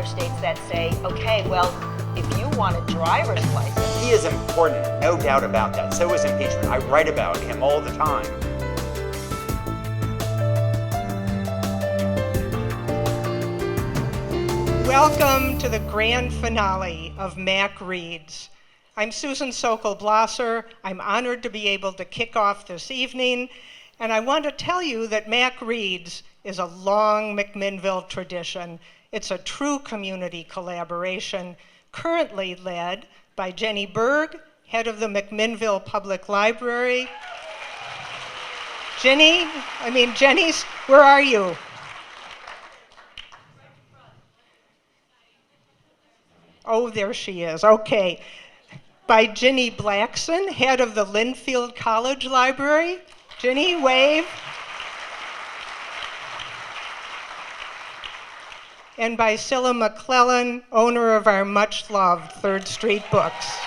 other states that say, okay, well, if you want a driver's license. He is important, no doubt about that. So is impeachment. I write about him all the time. Welcome to the grand finale of Mac Reads. I'm Susan Sokol-Blosser. I'm honored to be able to kick off this evening, and I want to tell you that Mac Reads is a long McMinnville tradition. It's a true community collaboration, currently led by Jenny Berg, head of the McMinnville Public Library. Jenny's, where are you? Oh, there she is, okay. By Ginny Blackson, head of the Linfield College Library. Ginny, wave. And by Cilla McClellan, owner of our much-loved Third Street Books.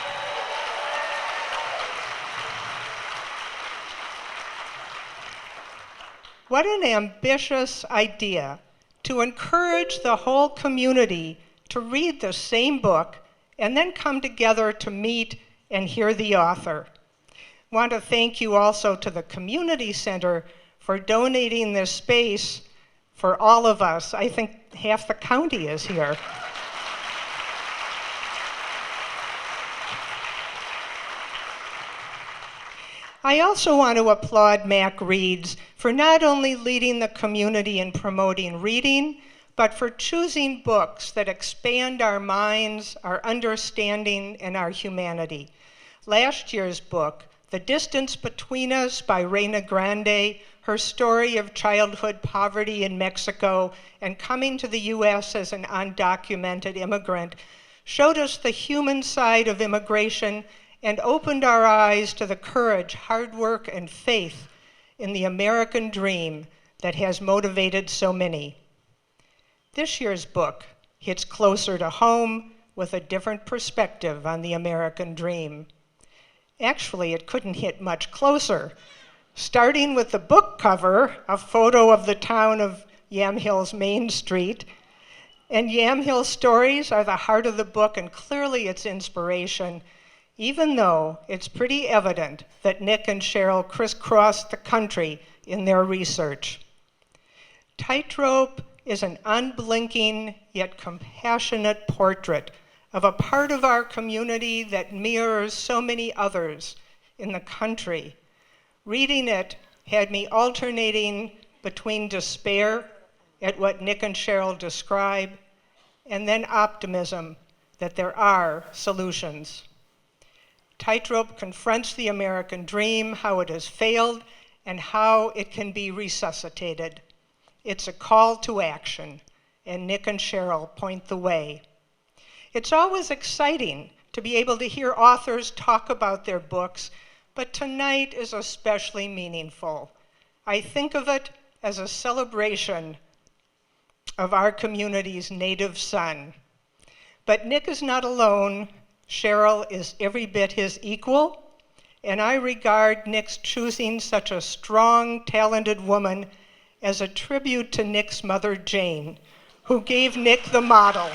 What an ambitious idea to encourage the whole community to read the same book and then come together to meet and hear the author. I want to thank you also to the Community Center for donating this space for all of us. I think half the county is here. I also want to applaud Mac Reads for not only leading the community in promoting reading, but for choosing books that expand our minds, our understanding, and our humanity. Last year's book, The Distance Between Us by Reina Grande, her story of childhood poverty in Mexico and coming to the US as an undocumented immigrant, showed us the human side of immigration and opened our eyes to the courage, hard work, and faith in the American dream that has motivated so many. This year's book hits closer to home with a different perspective on the American dream. Actually, it couldn't hit much closer. Starting with the book cover, a photo of the town of Yamhill's Main Street. And Yamhill stories are the heart of the book and clearly its inspiration, even though it's pretty evident that Nick and Sheryl crisscrossed the country in their research. Tightrope is an unblinking yet compassionate portrait of a part of our community that mirrors so many others in the country. Reading it had me alternating between despair at what Nick and Sheryl describe, and then optimism that there are solutions. Tightrope confronts the American dream, how it has failed, and how it can be resuscitated. It's a call to action, and Nick and Sheryl point the way. It's always exciting to be able to hear authors talk about their books, but tonight is especially meaningful. I think of it as a celebration of our community's native son. But Nick is not alone. Sheryl is every bit his equal, and I regard Nick's choosing such a strong, talented woman as a tribute to Nick's mother, Jane, who gave Nick the model.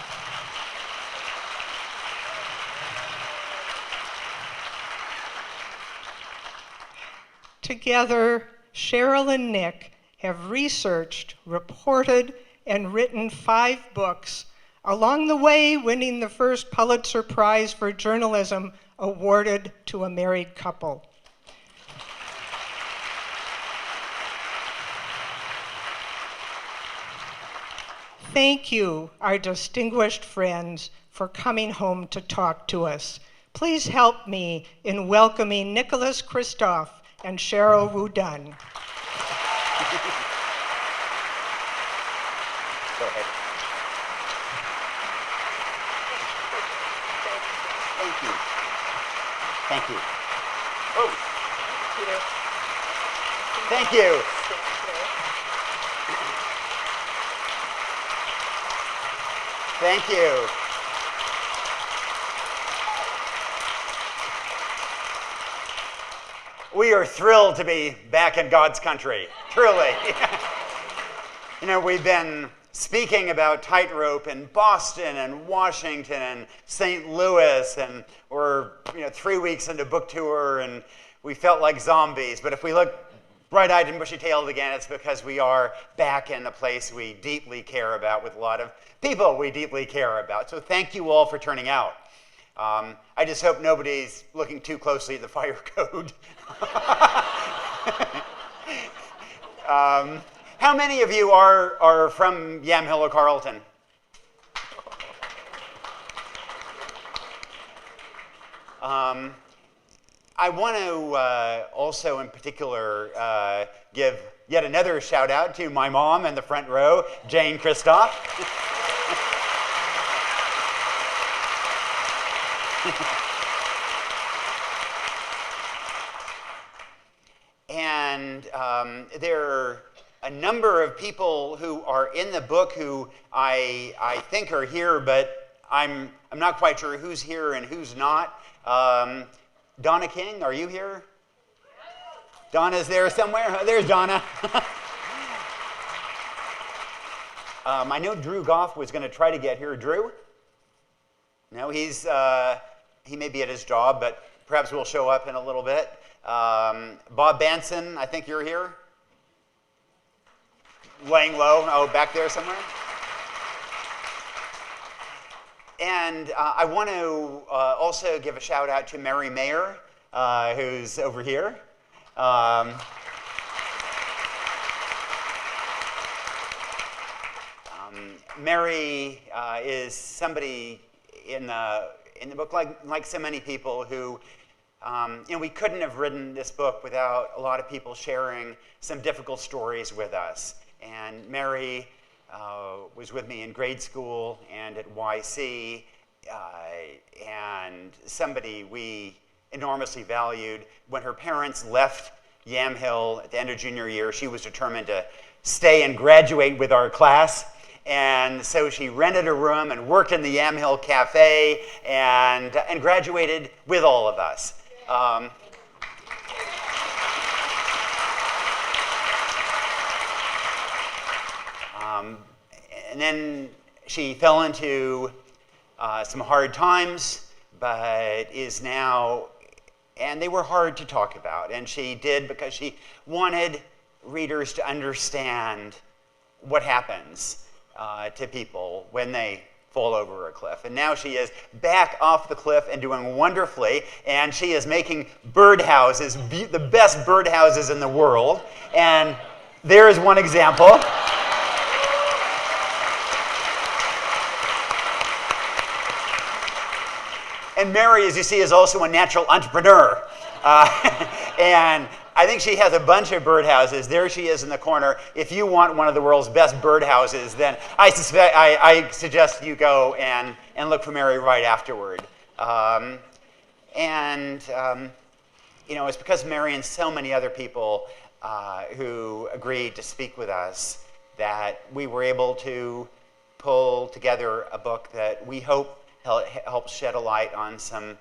Together, Sheryl and Nick have researched, reported, and written 5 books, along the way winning the first Pulitzer Prize for Journalism awarded to a married couple. Thank you, our distinguished friends, for coming home to talk to us. Please help me in welcoming Nicholas Kristof and Sheryl WuDunn. Go ahead. Thank you. Thank you. Oh. Thank you. Thank you. We are thrilled to be back in God's country, truly. You know, we've been speaking about Tightrope in Boston and Washington and St. Louis, and we're 3 weeks into book tour and we felt like zombies. But if we look bright-eyed and bushy-tailed again, it's because we are back in a place we deeply care about with a lot of people we deeply care about. So thank you all for turning out. I just hope nobody's looking too closely at the fire code. How many of you are from Yamhill or Carleton? I want to also in particular give yet another shout out to my mom in the front row, Jane Kristof. And there are a number of people who are in the book who I think are here, but I'm not quite sure who's here and who's not. Donna King, are you here? Donna's there somewhere. There's Donna. I know Drew Goff was going to try to get here. Drew? No, he may be at his job, but perhaps will show up in a little bit. Bob Banson, I think you're here. Laying low, back there somewhere. And I want to also give a shout out to Mary Mayer, who's over here. Mary is somebody in the book, like so many people who, we couldn't have written this book without a lot of people sharing some difficult stories with us. And Mary was with me in grade school and at YC, and somebody we enormously valued. When her parents left Yamhill at the end of junior year, she was determined to stay and graduate with our class. And so she rented a room and worked in the Yamhill Cafe and graduated with all of us. And then she fell into some hard times, but is now, and they were hard to talk about. And she did because she wanted readers to understand what happens to people when they fall over a cliff. And now she is back off the cliff and doing wonderfully, and she is making birdhouses, the best birdhouses in the world. And there is one example. And Mary, as you see, is also a natural entrepreneur. And I think she has a bunch of birdhouses. There she is in the corner. If you want one of the world's best birdhouses, then I suggest you go and look for Mary right afterward. It's because Mary and so many other people who agreed to speak with us that we were able to pull together a book that we hope helps shed a light on some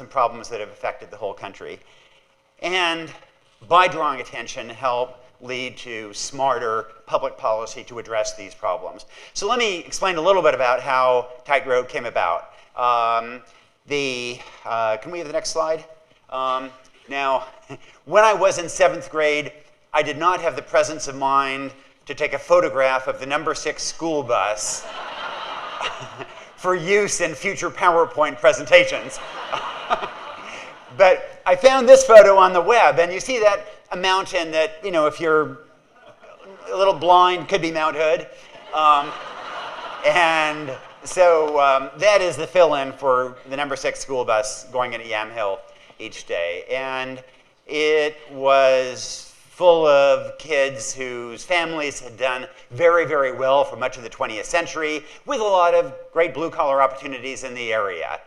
problems that have affected the whole country. And by drawing attention, help lead to smarter public policy to address these problems. So let me explain a little bit about how Tightrope came about. Can we have the next slide? Now, when I was in 7th grade, I did not have the presence of mind to take a photograph of the number 6 school bus for use in future PowerPoint presentations. But I found this photo on the web, and you see that a mountain that, if you're a little blind, could be Mount Hood. And so that is the fill-in for the number 6 school bus going into Yamhill each day. And it was full of kids whose families had done very, very well for much of the 20th century, with a lot of great blue-collar opportunities in the area.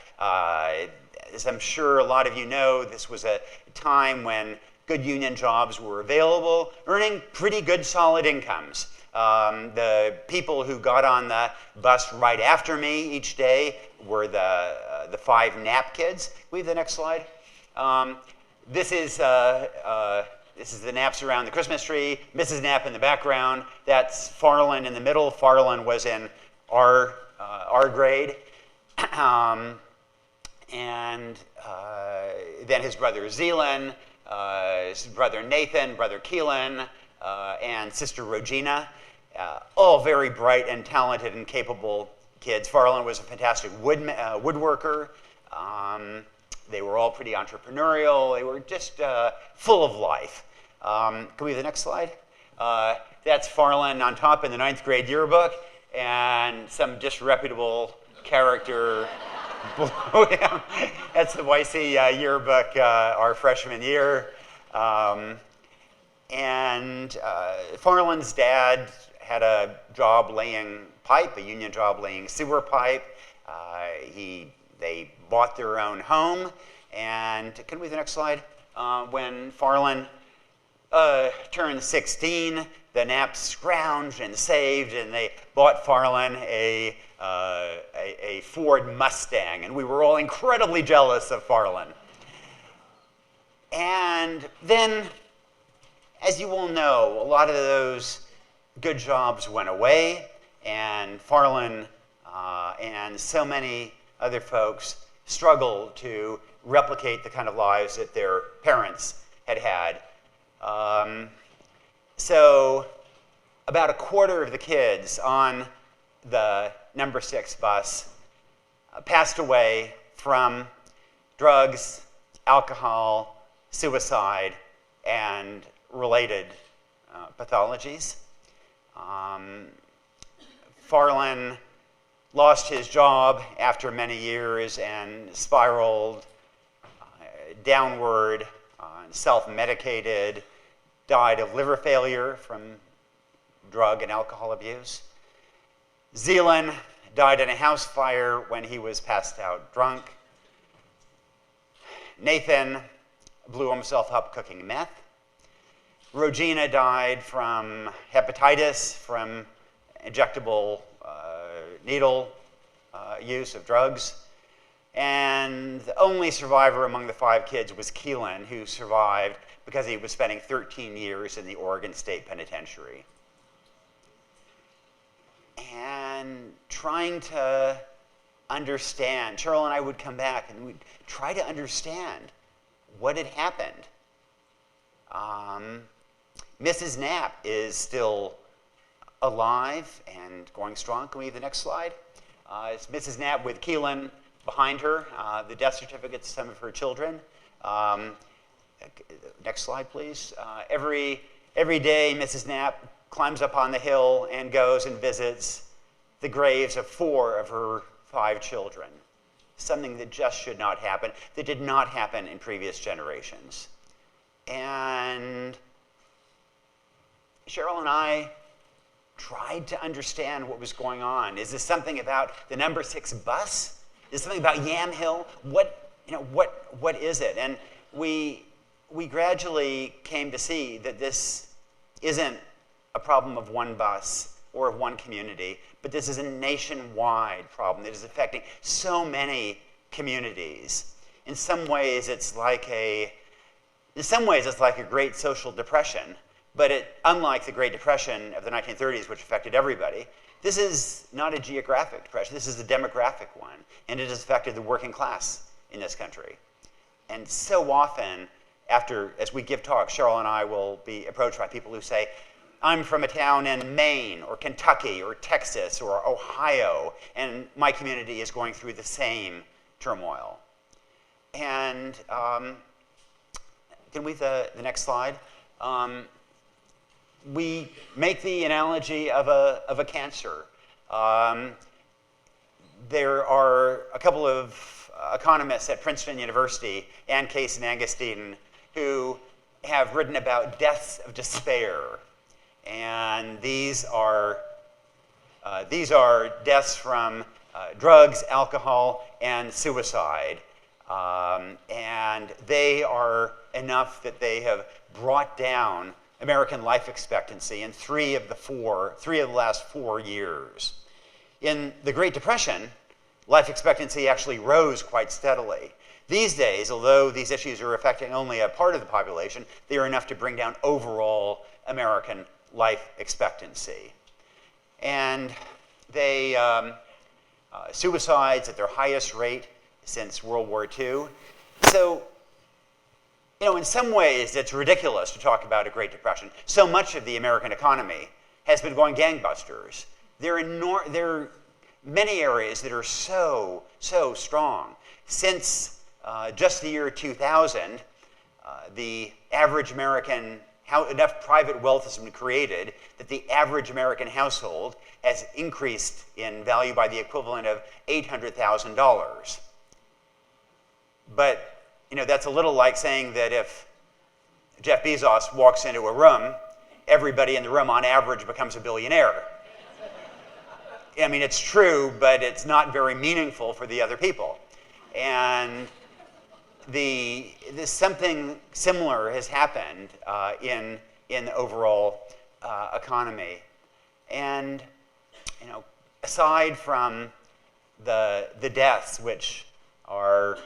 As I'm sure a lot of you know, this was a time when good union jobs were available, earning pretty good, solid incomes. The people who got on the bus right after me each day were the 5 NAP kids. Can we have the next slide? This is This is the Knapps around the Christmas tree. Mrs. Knapp in the background. That's Farland in the middle. Farland was in our grade. And then his brother Zeelan, his brother Nathan, brother Keelan, and sister Regina. All very bright and talented and capable kids. Farland was a fantastic woodworker. They were all pretty entrepreneurial. They were just full of life. Can we have the next slide? That's Farland on top in the 9th grade yearbook, and some disreputable character below him. That's the YC yearbook our freshman year. And Farland's dad had a job laying pipe, a union job laying sewer pipe. They bought their own home, and can we have the next slide? When Farland turned 16, the Knapps scrounged and saved, and they bought Farland a Ford Mustang, and we were all incredibly jealous of Farland. And then, as you all know, a lot of those good jobs went away, and Farland and so many other folks struggled to replicate the kind of lives that their parents had had. So about a quarter of the kids on the number 6 bus passed away from drugs, alcohol, suicide, and related pathologies. Farland lost his job after many years and spiraled downward, self-medicated, died of liver failure from drug and alcohol abuse. Zeelan died in a house fire when he was passed out drunk. Nathan blew himself up cooking meth. Regina died from hepatitis, from injectable needle use of drugs. And the only survivor among the 5 kids was Keelan, who survived because he was spending 13 years in the Oregon State Penitentiary. And trying to understand, Cheryl and I would come back and we'd try to understand what had happened. Mrs. Knapp is still alive and going strong. Can we have the next slide? It's Mrs. Knapp with Keelan behind her, the death certificates of some of her children. Next slide, please. Every day, Mrs. Knapp climbs up on the hill and goes and visits the graves of 4 of her 5 children. Something that just should not happen, that did not happen in previous generations. And Cheryl and I tried to understand what was going on. Is this something about the number 6 bus? Is this something about Yamhill? What is it? And we gradually came to see that this isn't a problem of one bus or of one community, but this is a nationwide problem that is affecting so many communities. In some ways, it's like a great social depression, but unlike the Great Depression of the 1930s, which affected everybody, this is not a geographic depression. This is a demographic one, and it has affected the working class in this country. And so often, as we give talks, Cheryl and I will be approached by people who say, I'm from a town in Maine or Kentucky or Texas or Ohio, and my community is going through the same turmoil. And can we have the next slide? We make the analogy of a cancer. There are a couple of economists at Princeton University, Ann Case and Angus Deaton, who have written about deaths of despair. And these are deaths from drugs, alcohol, and suicide. And they are enough that they have brought down American life expectancy in 3 of the last 4 years. In the Great Depression, life expectancy actually rose quite steadily. These days, although these issues are affecting only a part of the population, they are enough to bring down overall American life expectancy. And suicides at their highest rate since World War II. So, in some ways, it's ridiculous to talk about a Great Depression. So much of the American economy has been going gangbusters. There are many areas that are so strong. Since just the year 2000, the average American, enough private wealth has been created that the average American household has increased in value by the equivalent of $800,000. But, that's a little like saying that if Jeff Bezos walks into a room, everybody in the room on average becomes a billionaire. I mean, it's true, but it's not very meaningful for the other people. And something similar has happened in the overall economy. And, aside from the deaths, which are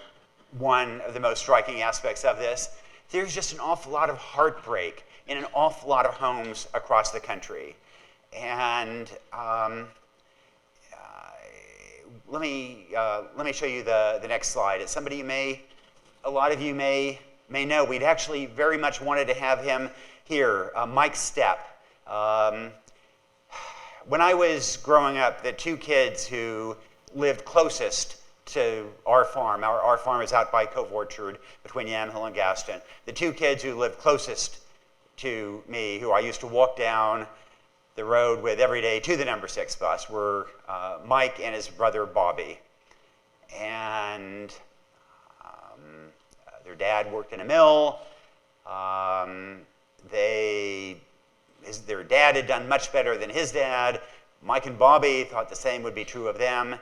one of the most striking aspects of this, there's just an awful lot of heartbreak in an awful lot of homes across the country. And let me show you the next slide. It's somebody a lot of you may know. We'd actually very much wanted to have him here, Mike Stepp. When I was growing up, the two kids who lived closest to our farm is out by Cove Orchard between Yamhill and Gaston. The two kids who lived closest to me, who I used to walk down the road with every day to the number 6 bus, were Mike and his brother Bobby. And their dad worked in a mill. Their dad had done much better than his dad. Mike and Bobby thought the same would be true of them.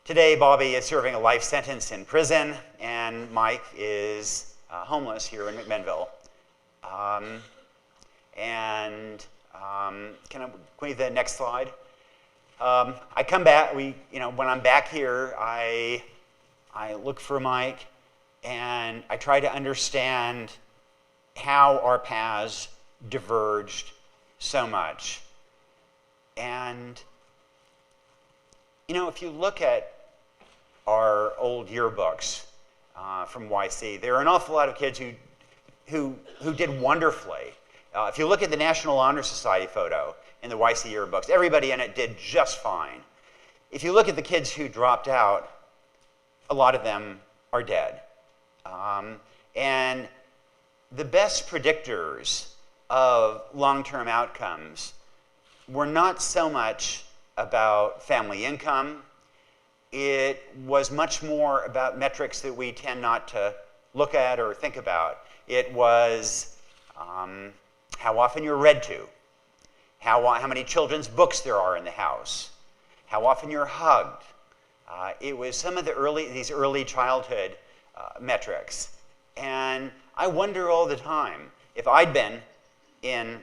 Today, Bobby is serving a life sentence in prison, and Mike is homeless here in McMinnville. Can we have the next slide? I come back. When I'm back here, I look for Mike, and I try to understand how our paths diverged so much. And if you look at our old yearbooks from YC, there are an awful lot of kids who did wonderfully. If you look at the National Honor Society photo in the YC yearbooks, everybody in it did just fine. If you look at the kids who dropped out, a lot of them are dead. And the best predictors of long-term outcomes were not so much about family income. It was much more about metrics that we tend not to look at or think about. It was how often you're read to, how many children's books there are in the house, how often you're hugged. It was some of these early childhood metrics. And I wonder all the time, if I'd been in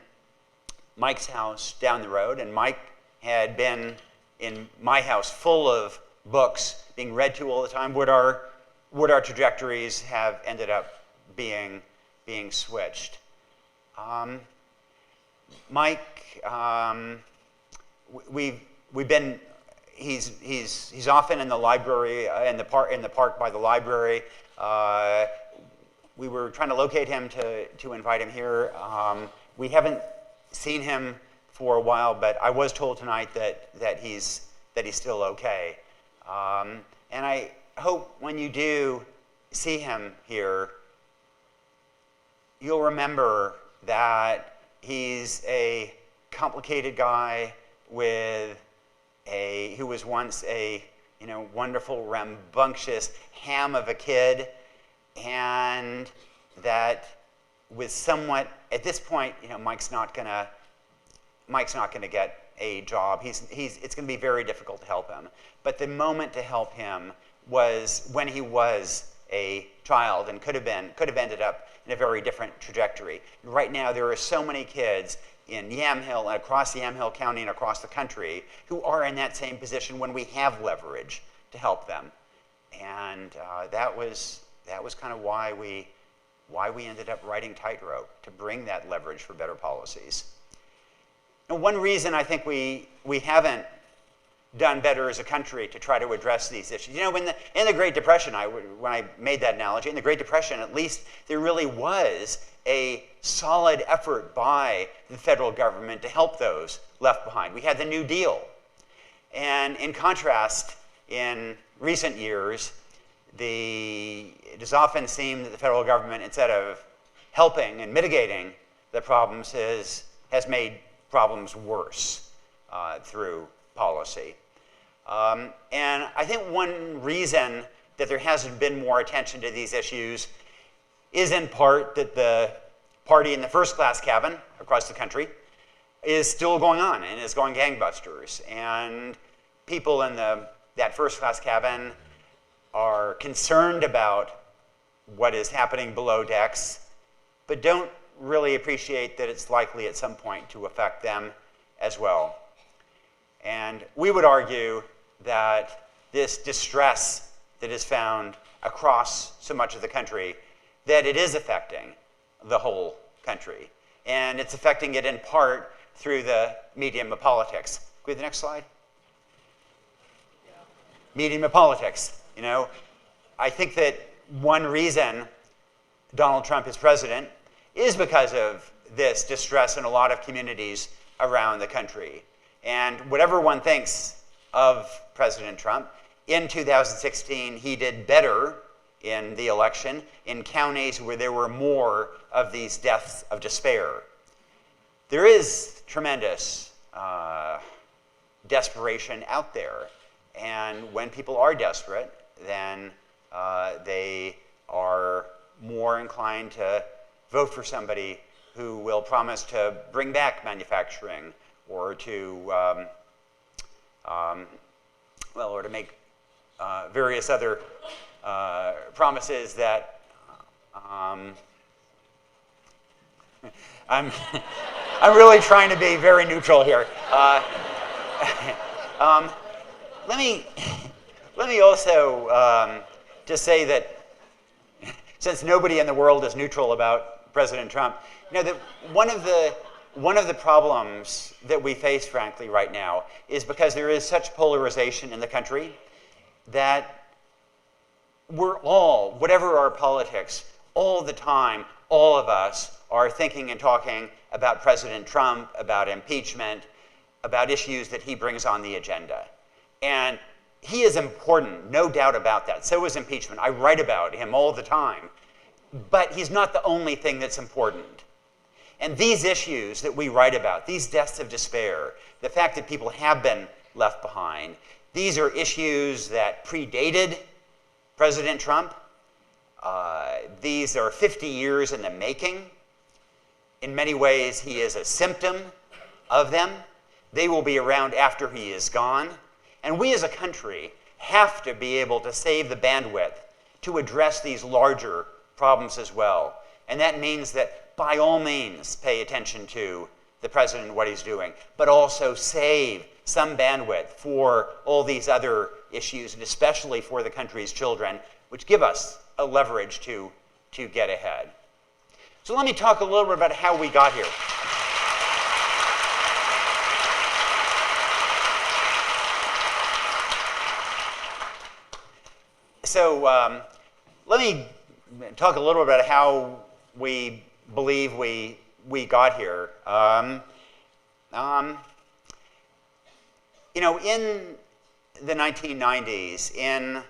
Mike's house down the road and Mike had been in my house full of books being read to all the time, would our trajectories have ended up being switched? Mike, he's often in the library, in the park by the library. We were trying to locate him to invite him here. We haven't seen him for a while, but I was told tonight that he's still okay. And I hope when you do see him here, you'll remember that he's a complicated guy who was once a wonderful, rambunctious ham of a kid, and that with somewhat, at this point, Mike's not gonna get a job. It's gonna be very difficult to help him. But the moment to help him was when he was a child and could have ended up in a very different trajectory. Right now, there are so many kids in Yamhill and across Yamhill County and across the country who are in that same position when we have leverage to help them. And that was kind of why we ended up writing Tightrope, to bring that leverage for better policies. And one reason I think we haven't done better as a country to try to address these issues. You know, in the Great Depression, when I made that analogy, in the Great Depression, at least there really was a solid effort by the federal government to help those left behind. We had the New Deal. And in contrast, in recent years, it has often seemed that the federal government, instead of helping and mitigating the problems, has made problems worse through policy. And I think one reason that there hasn't been more attention to these issues is in part that the party in the first-class cabin across the country is still going on and is going gangbusters. And people in that first-class cabin are concerned about what is happening below decks, but don't really appreciate that it's likely at some point to affect them as well. And we would argue that this distress that is found across so much of the country, that it is affecting the whole country. And it's affecting it in part through the medium of politics. Can we have the next slide? Medium of politics. You know, I think that one reason Donald Trump is president is because of this distress in a lot of communities around the country. And whatever one thinks of President Trump, in 2016, he did better in the election in counties where there were more of these deaths of despair. There is tremendous desperation out there. And when people are desperate, then they are more inclined to vote for somebody who will promise to bring back manufacturing, or to or to make various other promises that I'm really trying to be very neutral here. Let me also just say that since nobody in the world is neutral about President Trump, you know, that one of the problems that we face, frankly, right now is because there is such polarization in the country that we're all, whatever our politics, all the time, all of us are thinking and talking about President Trump, about impeachment, about issues that he brings on the agenda. And he is important, no doubt about that. So is impeachment. I write about him all the time. But he's not the only thing that's important. And these issues that we write about, these deaths of despair, the fact that people have been left behind, these are issues that predated President Trump. These are 50 years in the making. In many ways, he is a symptom of them. They will be around after he is gone. And we as a country have to be able to save the bandwidth to address these larger problems as well. And that means that by all means pay attention to the president and what he's doing, but also save some bandwidth for all these other issues, and especially for the country's children, which give us a leverage to get ahead. So let me talk a little bit about how we got here. So let me talk a little bit about how we believe we got here. You know, in the 1990s, in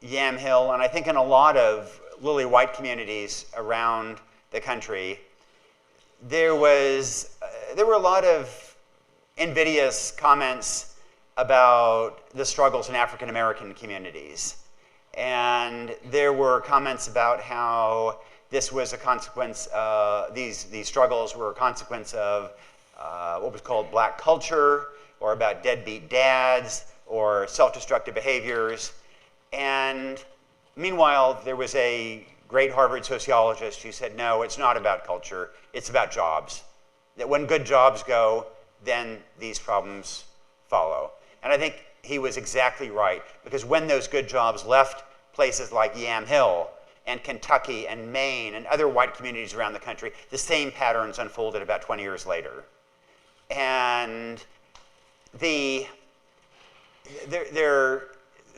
Yamhill, and I think in a lot of lily white communities around the country, there were a lot of invidious comments about the struggles in African American communities. And there were comments about how this was a consequence, these struggles were a consequence of what was called black culture, or about deadbeat dads, or self-destructive behaviors. And meanwhile, there was a great Harvard sociologist who said, no, it's not about culture, it's about jobs. That when good jobs go, then these problems follow. And I think he was exactly right, because when those good jobs left places like Yam Hill and Kentucky and Maine and other white communities around the country, the same patterns unfolded about 20 years later. And there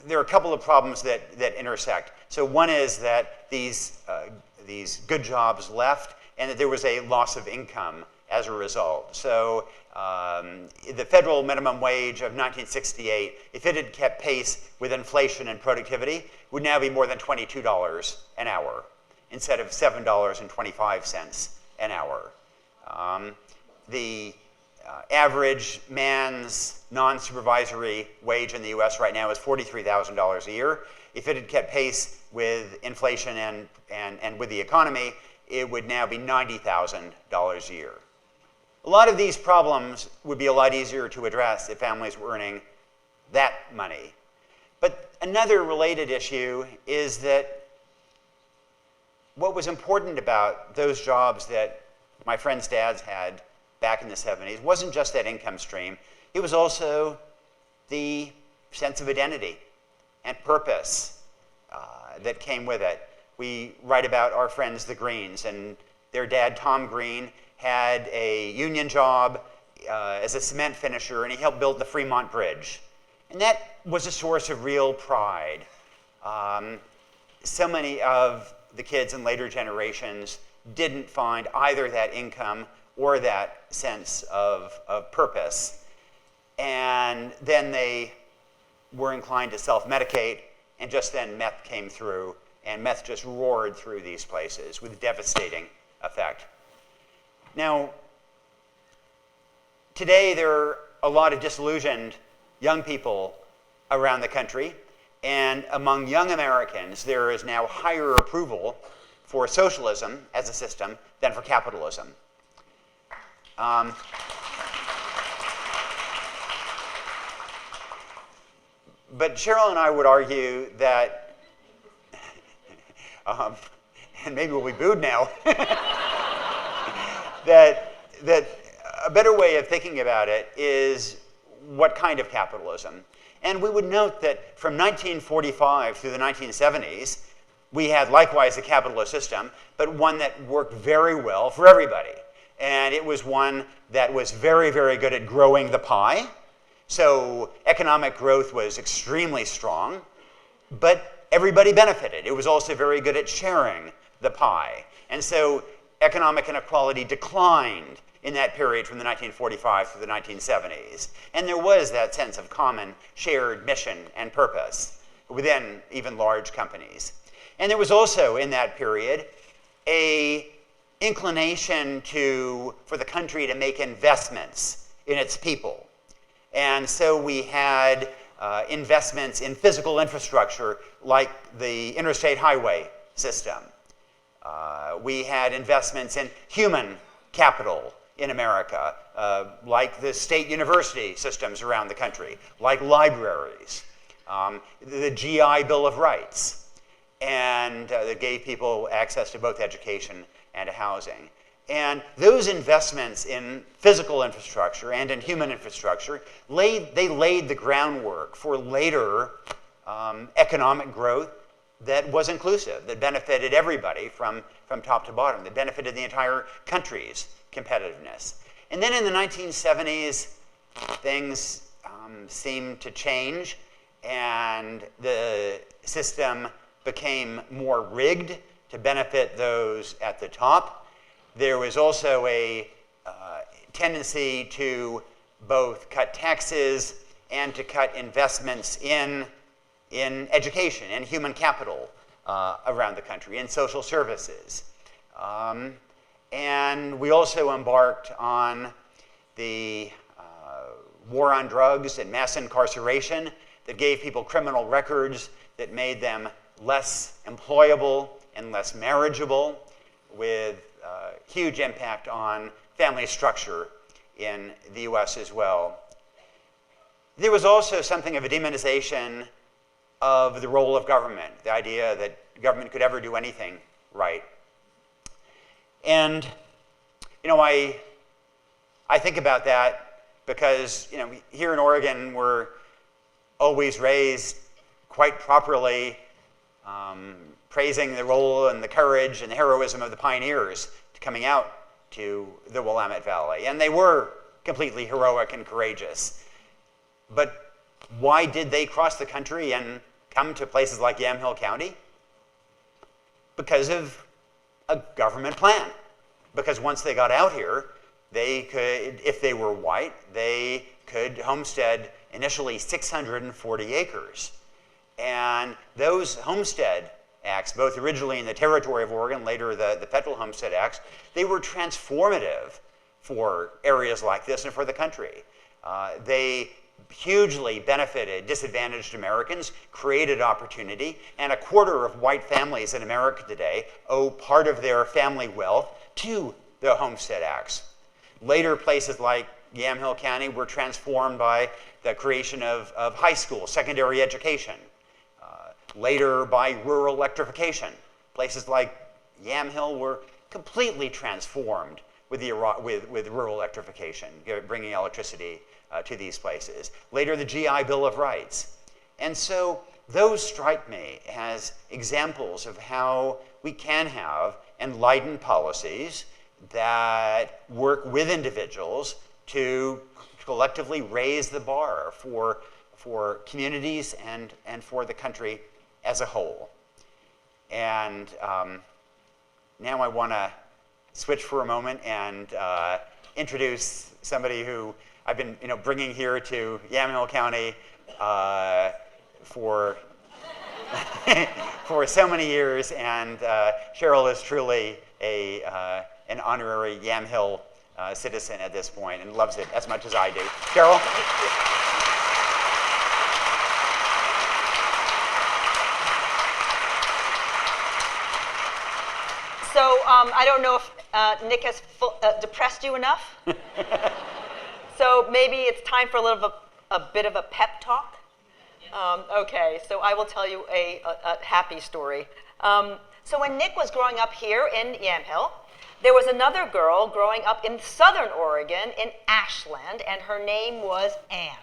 are a couple of problems that intersect. So one is that these good jobs left, and that there was a loss of income as a result. So the federal minimum wage of 1968, if it had kept pace with inflation and productivity, would now be more than $22 an hour instead of $7.25 an hour. The average man's non-supervisory wage in the US right now is $43,000 a year. If it had kept pace with inflation and with the economy, it would now be $90,000 a year. A lot of these problems would be a lot easier to address if families were earning that money. But another related issue is that what was important about those jobs that my friends' dads had back in the 70s wasn't just that income stream, it was also the sense of identity and purpose that came with it. We write about our friends, the Greens, and their dad, Tom Green, had a union job as a cement finisher, and he helped build the Fremont Bridge. And that was a source of real pride. So many of the kids in later generations didn't find either that income or that sense of purpose. And then they were inclined to self-medicate, and just then meth came through, and meth just roared through these places with devastating effect. Now, today there are a lot of disillusioned young people around the country, and among young Americans there is now higher approval for socialism as a system than for capitalism. But Sheryl and I would argue that, and maybe we'll be booed now, that a better way of thinking about it is what kind of capitalism. And we would note that from 1945 through the 1970s, we had likewise a capitalist system, but one that worked very well for everybody. And it was one that was very, very good at growing the pie. So economic growth was extremely strong, but everybody benefited. It was also very good at sharing the pie. And so economic inequality declined in that period from the 1945 to the 1970s. And there was that sense of common shared mission and purpose within even large companies. And there was also in that period a inclination for the country to make investments in its people. And so we had investments in physical infrastructure like the interstate highway system. We had investments in human capital in America, like the state university systems around the country, like libraries, the GI Bill of Rights, and that gave people access to both education and housing. And those investments in physical infrastructure and in human infrastructure, laid the groundwork for later economic growth that was inclusive, that benefited everybody from top to bottom, that benefited the entire country's competitiveness. And then in the 1970s, things seemed to change, and the system became more rigged to benefit those at the top. There was also a tendency to both cut taxes and to cut investments in education and human capital around the country, in social services. And we also embarked on the war on drugs and mass incarceration that gave people criminal records that made them less employable and less marriageable, with huge impact on family structure in the US as well. There was also something of a demonization of the role of government, the idea that government could ever do anything right. And, I think about that because, here in Oregon, we're always raised quite properly, praising the role and the courage and the heroism of the pioneers coming out to the Willamette Valley. And they were completely heroic and courageous. But why did they cross the country and come to places like Yamhill County? Because of a government plan. Because once they got out here, they could, if they were white, they could homestead initially 640 acres. And those homestead acts, both originally in the territory of Oregon, later the federal homestead acts, they were transformative for areas like this and for the country. They hugely benefited disadvantaged Americans, created opportunity, and a quarter of white families in America today owe part of their family wealth to the homestead acts. Later, places like Yamhill County were transformed by the creation of high school, secondary education. Later, by rural electrification. Places like Yamhill were completely transformed with rural electrification, bringing electricity to these places. Later, the GI Bill of Rights. And so those strike me as examples of how we can have enlightened policies that work with individuals to collectively raise the bar for communities and for the country as a whole. And now I want to switch for a moment and introduce somebody who I've been bringing here to Yamhill County for for so many years, and Sheryl is truly an honorary Yamhill citizen at this point and loves it as much as I do. Sheryl? So I don't know if Nick has depressed you enough. So maybe it's time for a bit of a pep talk. Okay, so I will tell you a happy story. So when Nick was growing up here in Yamhill, there was another girl growing up in southern Oregon in Ashland, and her name was Anne.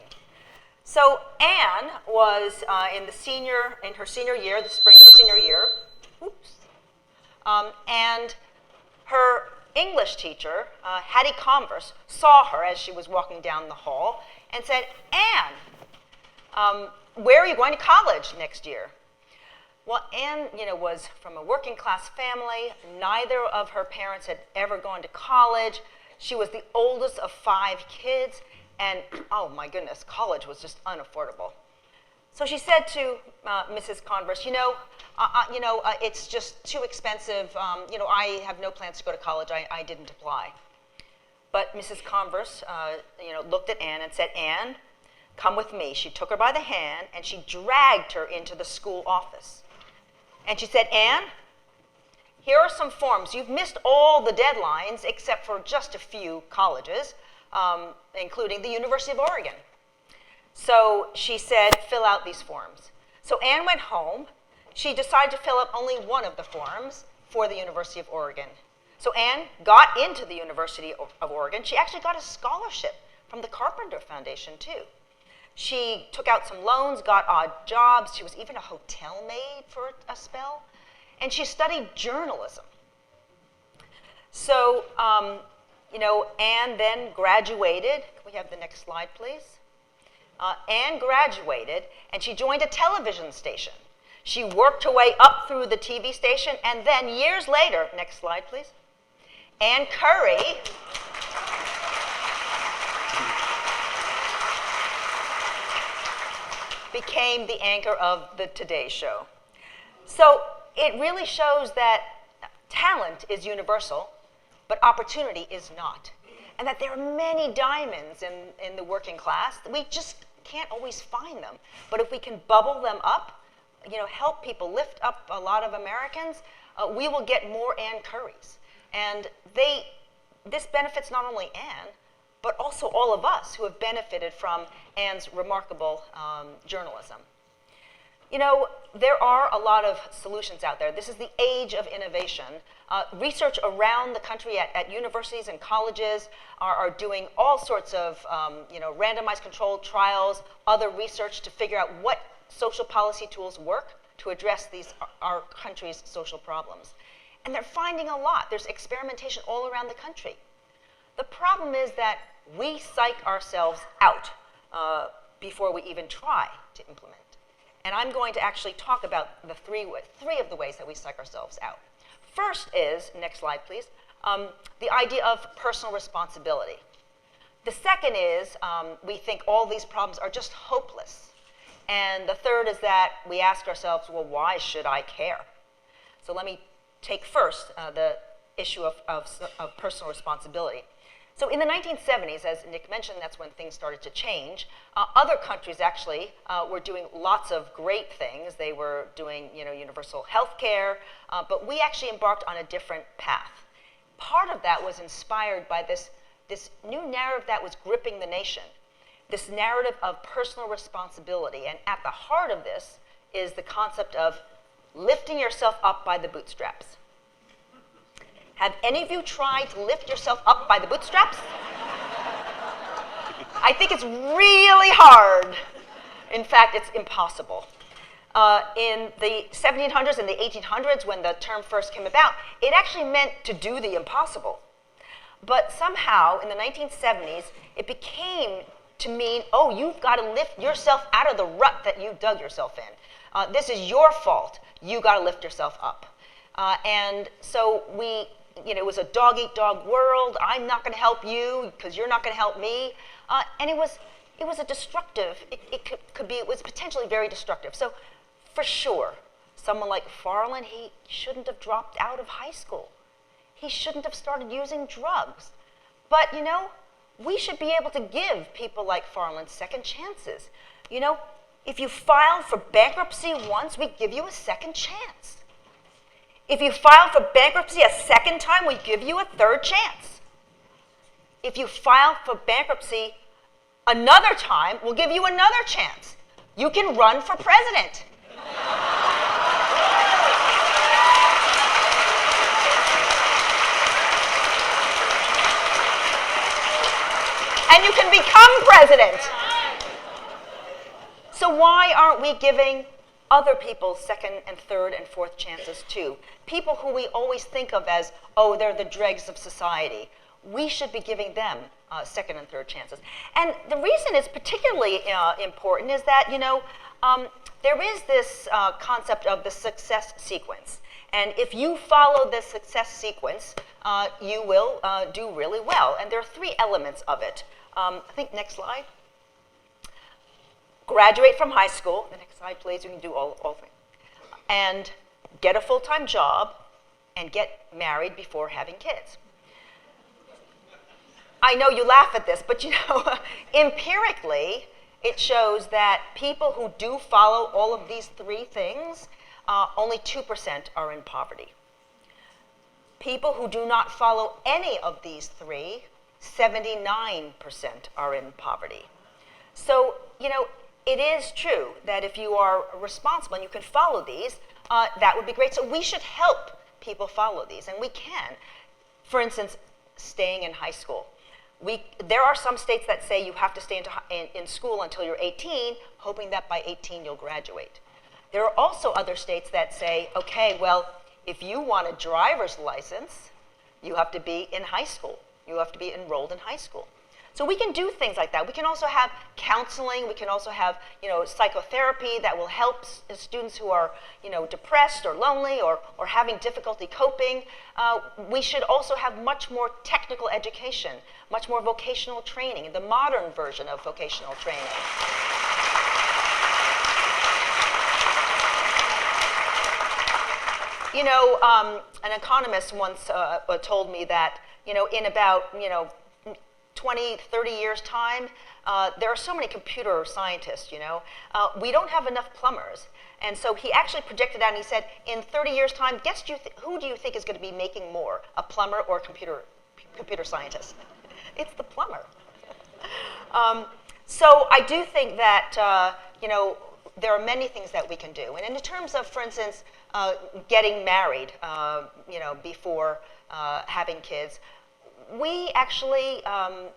So Anne was in her senior year, the spring of her senior year. Oops. And her English teacher, Hattie Converse, saw her as she was walking down the hall and said, "Anne, where are you going to college next year?" Well, Anne, was from a working class family. Neither of her parents had ever gone to college. She was the oldest of 5 kids, and oh my goodness, college was just unaffordable. So she said to Mrs. Converse, it's just too expensive. I have no plans to go to college. I didn't apply. But Mrs. Converse, looked at Anne and said, "Anne, come with me." She took her by the hand and she dragged her into the school office. And she said, "Anne, here are some forms. You've missed all the deadlines except for just a few colleges, including the University of Oregon." So she said, "Fill out these forms." So Anne went home. She decided to fill out only one of the forms for the University of Oregon. So Anne got into the University of Oregon. She actually got a scholarship from the Carpenter Foundation, too. She took out some loans, got odd jobs. She was even a hotel maid for a spell. And she studied journalism. So, Anne then graduated. Can we have the next slide, please? Anne graduated, and she joined a television station. She worked her way up through the TV station, and then years later, next slide, please, Ann Curry became the anchor of the Today Show. So it really shows that talent is universal, but opportunity is not. And that there are many diamonds in the working class. We just can't always find them. But if we can bubble them up, help people lift up a lot of Americans, we will get more Ann Currys. And this benefits not only Anne, but also all of us who have benefited from Anne's remarkable journalism. You know, there are a lot of solutions out there. This is the age of innovation. Research around the country at universities and colleges are doing all sorts of randomized controlled trials, other research to figure out what social policy tools work to address our country's social problems. And they're finding a lot. There's experimentation all around the country. The problem is that we psych ourselves out before we even try to implement. And I'm going to actually talk about the three of the ways that we psych ourselves out. First is, next slide please, the idea of personal responsibility. The second is we think all these problems are just hopeless. And the third is that we ask ourselves, well, why should I care? So let me take first the issue of personal responsibility. So in the 1970s, as Nick mentioned, that's when things started to change. Other countries actually were doing lots of great things. They were doing universal health care, but we actually embarked on a different path. Part of that was inspired by this new narrative that was gripping the nation, this narrative of personal responsibility. And at the heart of this is the concept of lifting yourself up by the bootstraps. Have any of you tried to lift yourself up by the bootstraps? I think it's really hard. In fact, it's impossible. In the 1700s and the 1800s, when the term first came about, it actually meant to do the impossible. But somehow, in the 1970s, it became to mean, oh, you've got to lift yourself out of the rut that you dug yourself in. This is your fault. You got to lift yourself up. And so it was a dog-eat-dog world. I'm not going to help you because you're not going to help me. And it was a destructive, it was potentially very destructive. So for sure, someone like Farland, he shouldn't have dropped out of high school. He shouldn't have started using drugs. But, we should be able to give people like Farland second chances. If you filed for bankruptcy once, we give you a second chance. If you file for bankruptcy a second time, we give you a third chance. If you file for bankruptcy another time, we'll give you another chance. You can run for president. And you can become president. So why aren't we giving other people second and third and fourth chances too? People who we always think of as, oh, they're the dregs of society. We should be giving them second and third chances. And the reason it's particularly important is that, there is this concept of the success sequence. And if you follow the success sequence, you will do really well. And there are three elements of it. I think next slide. Graduate from high school. The next slide, please. You can do all three. And get a full-time job and get married before having kids. I know you laugh at this, but empirically, it shows that people who do follow all of these three things, only 2% are in poverty. People who do not follow any of these three, 79% are in poverty. So, it is true that if you are responsible and you can follow these, that would be great. So we should help people follow these, and we can. For instance, staying in high school. There are some states that say you have to stay in school until you're 18, hoping that by 18 you'll graduate. There are also other states that say, okay, well, if you want a driver's license, you have to be in high school. You have to be enrolled in high school. So we can do things like that. We can also have counseling. We can also have, psychotherapy that will help students who are, depressed or lonely or having difficulty coping. We should also have much more technical education, much more vocational training, the modern version of vocational training. An economist once told me that, in about, 20, 30 years' time, there are so many computer scientists, we don't have enough plumbers. And so he actually projected out and he said, in 30 years' time, who do you think is going to be making more, a plumber or a computer scientist? It's the plumber. So I do think that, there are many things that we can do. And in terms of, for instance, getting married, before having kids, we actually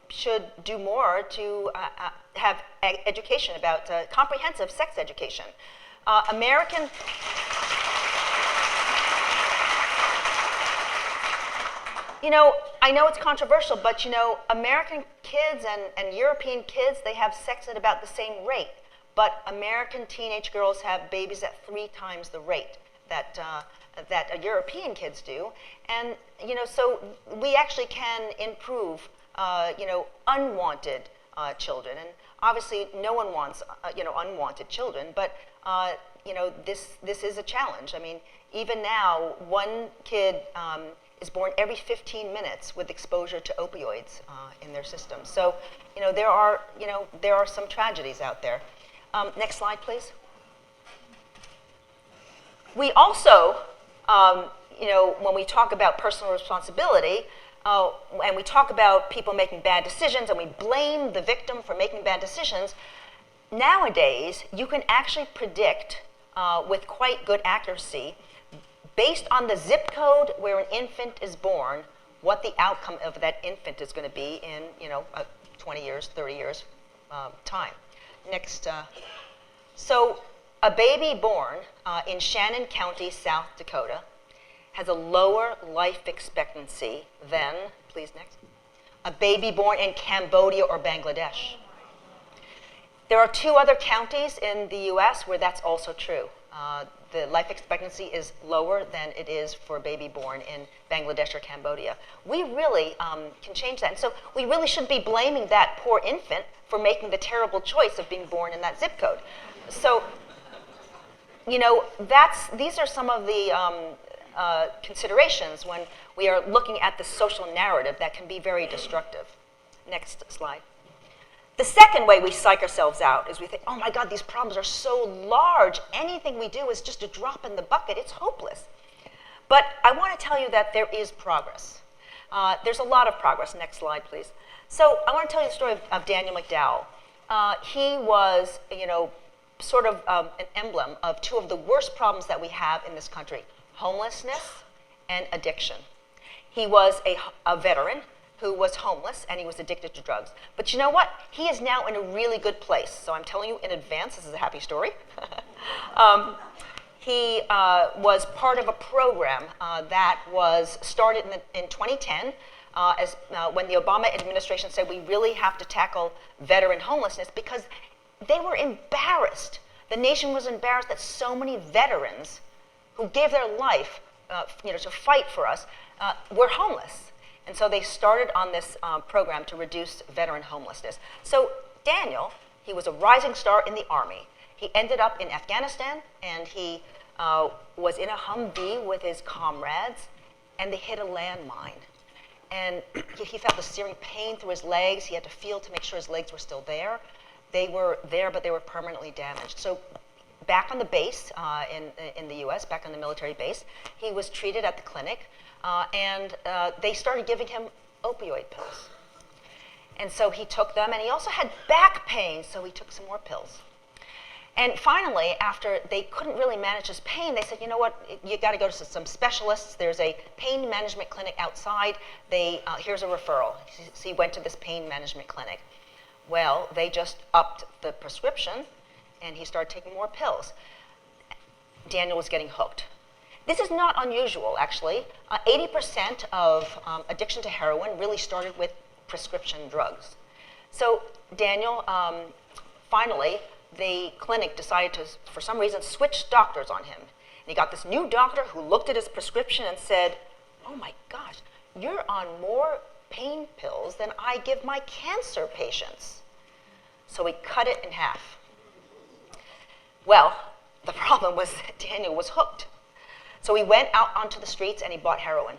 should do more to have education about comprehensive sex education. American... I know it's controversial, but American kids and European kids, they have sex at about the same rate. But American teenage girls have babies at 3 times the rate that European kids do. And, so we actually can improve, unwanted children. And obviously, no one wants, unwanted children, but, this is a challenge. I mean, even now, one kid is born every 15 minutes with exposure to opioids in their system. So, there are some tragedies out there. Next slide, please. We also, when we talk about personal responsibility, and we talk about people making bad decisions, and we blame the victim for making bad decisions, nowadays, you can actually predict with quite good accuracy, based on the zip code where an infant is born, what the outcome of that infant is going to be in, 20 years, 30 years time. Next. So a baby born in Shannon County, South Dakota, has a lower life expectancy than, please next, a baby born in Cambodia or Bangladesh. There are 2 other counties in the US where that's also true. The life expectancy is lower than it is for a baby born in Bangladesh or Cambodia. We really can change that. And so we really shouldn't be blaming that poor infant for making the terrible choice of being born in that zip code. So, these are some of the considerations when we are looking at the social narrative that can be very destructive. Next slide. The second way we psych ourselves out is we think, oh my God, these problems are so large. Anything we do is just a drop in the bucket. It's hopeless. But I want to tell you that there is progress. There's a lot of progress. Next slide, please. So I want to tell you the story of Daniel McDowell. He was, sort of an emblem of 2 of the worst problems that we have in this country, homelessness and addiction. He was a veteran who was homeless, and he was addicted to drugs. But you know what? He is now in a really good place. So I'm telling you in advance, this is a happy story. He was part of a program that was started in 2010 when the Obama administration said we really have to tackle veteran homelessness because they were embarrassed. The nation was embarrassed that so many veterans who gave their life to fight for us were homeless. And so they started on this program to reduce veteran homelessness. So Daniel, he was a rising star in the Army. He ended up in Afghanistan, and he was in a Humvee with his comrades, and they hit a landmine. And he felt a searing pain through his legs. He had to feel to make sure his legs were still there. They were there, but they were permanently damaged. So back on the base in the US, back on the military base, he was treated at the clinic. And they started giving him opioid pills. And so he took them, and he also had back pain, so he took some more pills. And finally, after they couldn't really manage his pain, they said, you know what, you got to go to some specialists. There's a pain management clinic outside. Here's a referral. So he went to this pain management clinic. Well, they just upped the prescription, and he started taking more pills. Daniel was getting hooked. This is not unusual, actually. 80% of addiction to heroin really started with prescription drugs. So Daniel, finally, the clinic decided to, for some reason, switch doctors on him. And he got this new doctor who looked at his prescription and said, oh my gosh, you're on more pain pills than I give my cancer patients. So he cut it in half. Well, the problem was that Daniel was hooked. So he went out onto the streets and he bought heroin.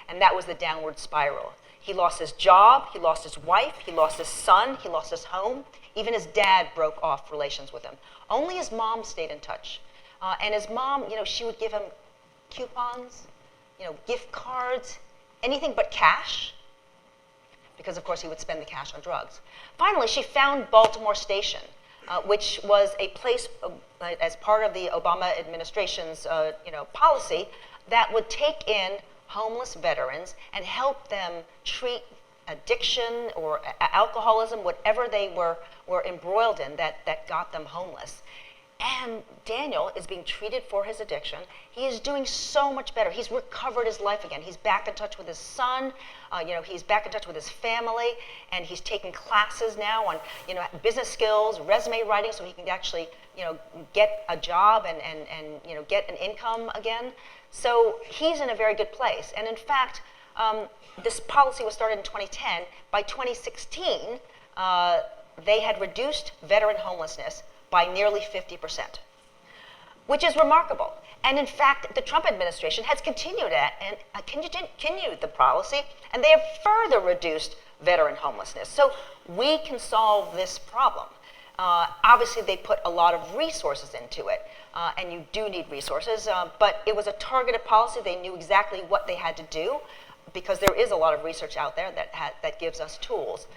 And that was the downward spiral. He lost his job, he lost his wife, he lost his son, he lost his home. Even his dad broke off relations with him. Only his mom stayed in touch. And his mom, she would give him coupons, gift cards, anything but cash, because of course he would spend the cash on drugs. Finally, she found Baltimore Station, which was a place as part of the Obama administration's policy that would take in homeless veterans and help them treat addiction or alcoholism, whatever they were embroiled in that got them homeless. And Daniel is being treated for his addiction. He is doing so much better. He's recovered his life again. He's back in touch with his son. He's back in touch with his family, and he's taking classes now on business skills, resume writing, so he can actually get a job and get an income again. So he's in a very good place. And in fact, this policy was started in 2010. By 2016, they had reduced veteran homelessness by nearly 50%, which is remarkable. And in fact, the Trump administration has continued the policy, and they have further reduced veteran homelessness. So we can solve this problem. Obviously, they put a lot of resources into it, and you do need resources, but it was a targeted policy. They knew exactly what they had to do, because there is a lot of research out there that gives us tools.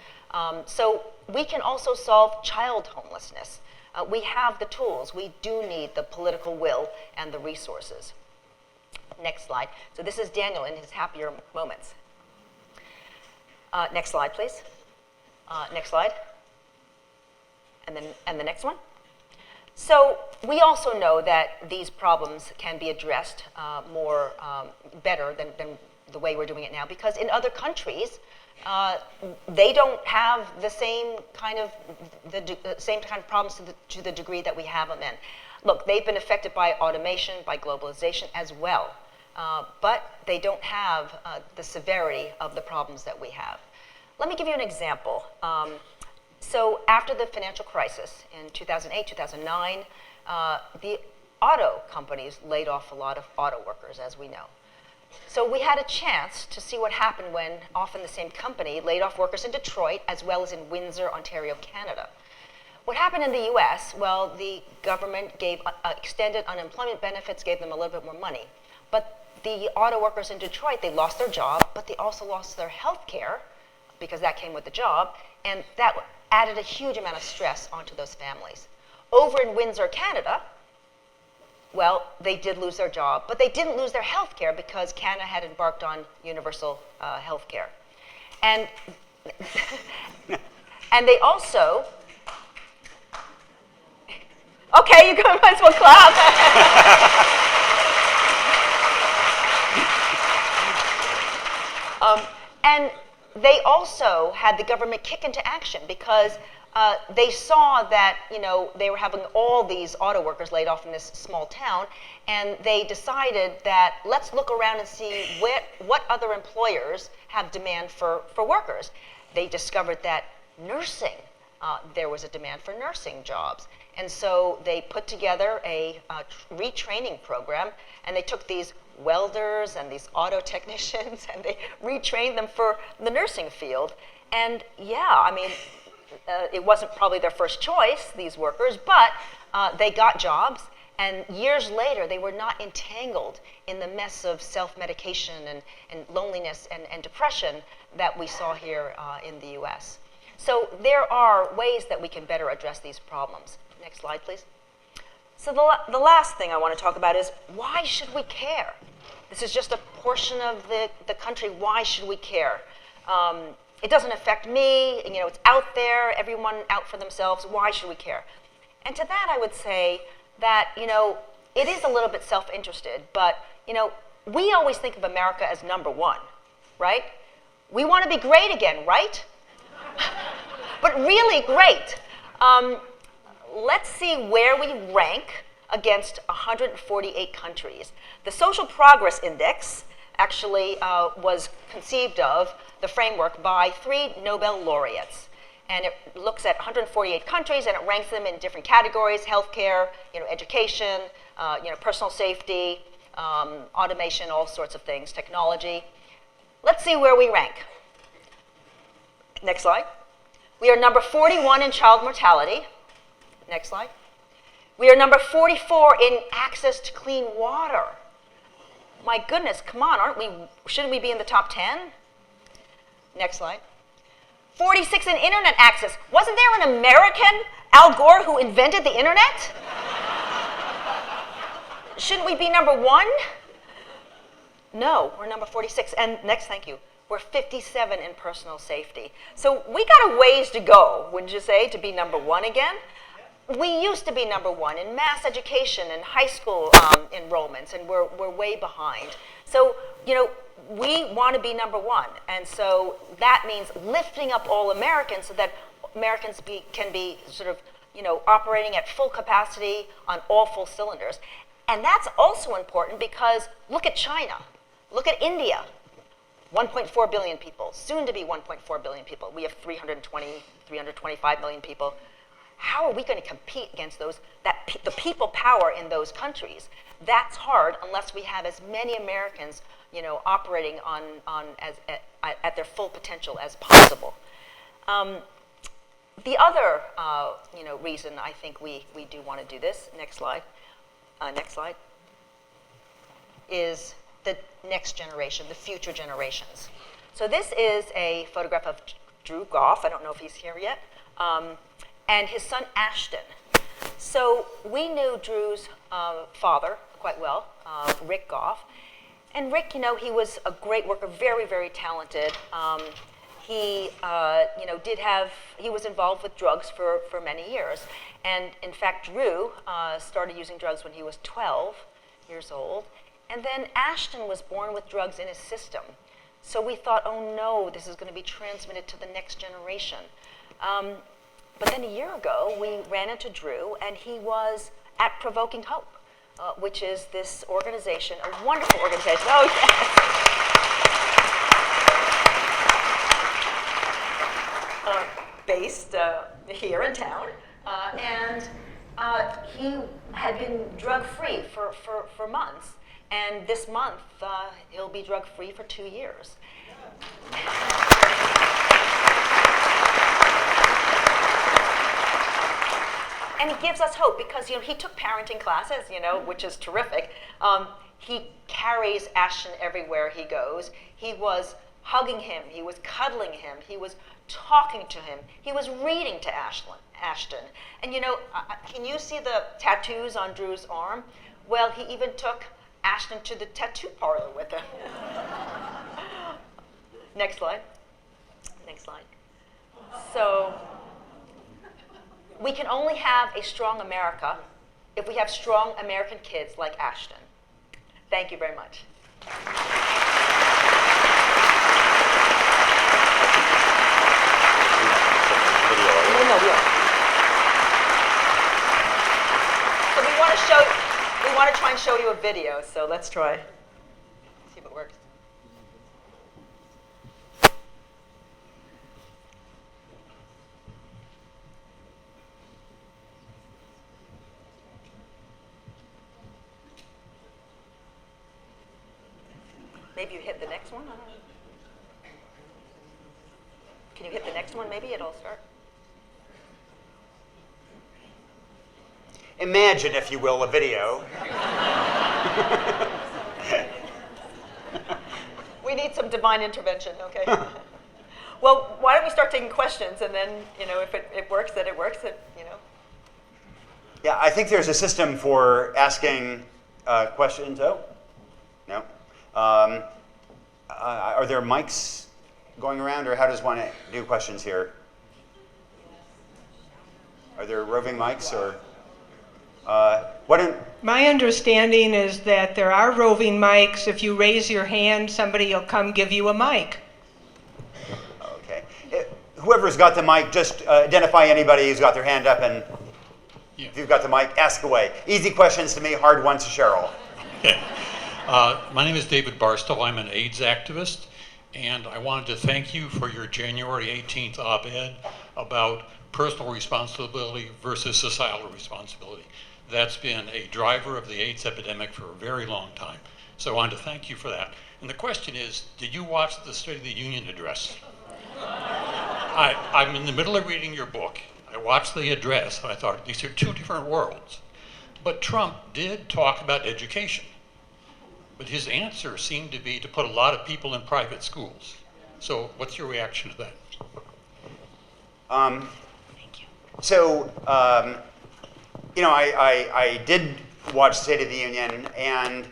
So we can also solve child homelessness. We have the tools. We do need the political will and the resources. Next slide. So this is Daniel in his happier moments. Next slide, please. Next slide. And the next one. So we also know that these problems can be addressed better than the way we're doing it now, because in other countries, they don't have the same kind of problems to the degree that we have them in. Look, they've been affected by automation, by globalization as well, but they don't have the severity of the problems that we have. Let me give you an example. So after the financial crisis in 2008, 2009, the auto companies laid off a lot of auto workers, as we know. So we had a chance to see what happened when often the same company laid off workers in Detroit as well as in Windsor, Ontario, Canada. What happened in the US, well, the government gave extended unemployment benefits, gave them a little bit more money. But the auto workers in Detroit, they lost their job, but they also lost their health care because that came with the job, and that added a huge amount of stress onto those families. Over in Windsor, Canada, well, they did lose their job, but they didn't lose their health care because Canada had embarked on universal health care. And, and they also, okay, you might as well clap. And they also had the government kick into action because they saw that they were having all these auto workers laid off in this small town, and they decided that let's look around and see what other employers have demand for workers. They discovered that nursing, there was a demand for nursing jobs, and so they put together a retraining program, and they took these welders and these auto technicians and they retrained them for the nursing field. And yeah, I mean, it wasn't probably their first choice, these workers, but they got jobs, and years later they were not entangled in the mess of self-medication and loneliness and depression that we saw here in the US. So there are ways that we can better address these problems. Next slide, please. So the last thing I want to talk about is, why should we care? This is just a portion of the country. Why should we care? It doesn't affect me, it's out there, everyone out for themselves. Why should we care? And to that I would say that, it is a little bit self-interested, but, we always think of America as number one, right? We want to be great again, right? But really great. Let's see where we rank against 148 countries. The Social Progress Index actually was conceived of, the framework, by 3 Nobel laureates. And it looks at 148 countries and it ranks them in different categories: healthcare, education, personal safety, automation, all sorts of things, technology. Let's see where we rank. Next slide. We are number 41 in child mortality. Next slide. We are number 44 in access to clean water. My goodness, come on, shouldn't we be in the top 10? Next slide. 46 in internet access. Wasn't there an American Al Gore, who invented the internet? Shouldn't we be number 1? No, we're number 46. And next, thank you. We're 57 in personal safety. So we got a ways to go, wouldn't you say, to be number 1 again? We used to be number 1 in mass education and high school enrollments, and we're way behind. So, you know, we want to be number 1. And so that means lifting up all Americans so that Americans can be sort of, you know, operating at full capacity on all full cylinders. And that's also important because look at China, look at India, 1.4 billion people, soon to be 1.4 billion people. We have 325 million people. How are we going to compete against those, the people power in those countries? That's hard unless we have as many Americans, you know, operating at their full potential as possible. The other, you know, reason I think we do want to do this, next slide, is the next generation, the future generations. So this is a photograph of Drew Goff. I don't know if he's here yet. And his son Ashton. So we knew Drew's father quite well, Rick Goff. And Rick, you know, he was a great worker, very, very talented. He, you know, he was involved with drugs for many years. And in fact, Drew started using drugs when he was 12 years old. And then Ashton was born with drugs in his system. So we thought, oh no, this is going to be transmitted to the next generation. But then a year ago, we ran into Drew, and he was at Provoking Hope, which is this organization, a wonderful organization. Oh, yes. Based here in town. And he had been drug-free for months. And this month, he'll be drug-free for 2 years. And it gives us hope because, you know, he took parenting classes, you know, which is terrific. He carries Ashton everywhere he goes. He was hugging him. He was cuddling him. He was talking to him. He was reading to Ashton. And, you know, can you see the tattoos on Drew's arm? Well, he even took Ashton to the tattoo parlor with him. Next slide. Next slide. So we can only have a strong America if we have strong American kids like Ashton. Thank you very much. So we want to try and show you a video, so let's try. See if it works. Maybe you hit the next one? I don't know. Can you hit the next one? Maybe it'll start. Imagine, if you will, a video. We need some divine intervention, okay? Well, why don't we start taking questions, and then, you know, if it works, then it works, you know. Yeah, I think there's a system for asking questions. Oh, no. Are there mics going around, or how does one do questions here? Are there roving mics, or My understanding is that there are roving mics. If you raise your hand, somebody will come give you a mic. Okay. Whoever's got the mic, just identify anybody who's got their hand up, and if you've got the mic, ask away. Easy questions to me, hard ones to Sheryl. Okay. My name is David Barstow. I'm an AIDS activist, and I wanted to thank you for your January 18th op-ed about personal responsibility versus societal responsibility. That's been a driver of the AIDS epidemic for a very long time. So I wanted to thank you for that. And the question is, did you watch the State of the Union address? I'm in the middle of reading your book. I watched the address, and I thought, these are two different worlds. But Trump did talk about education. But his answer seemed to be to put a lot of people in private schools. So what's your reaction to that? So, I did watch State of the Union, and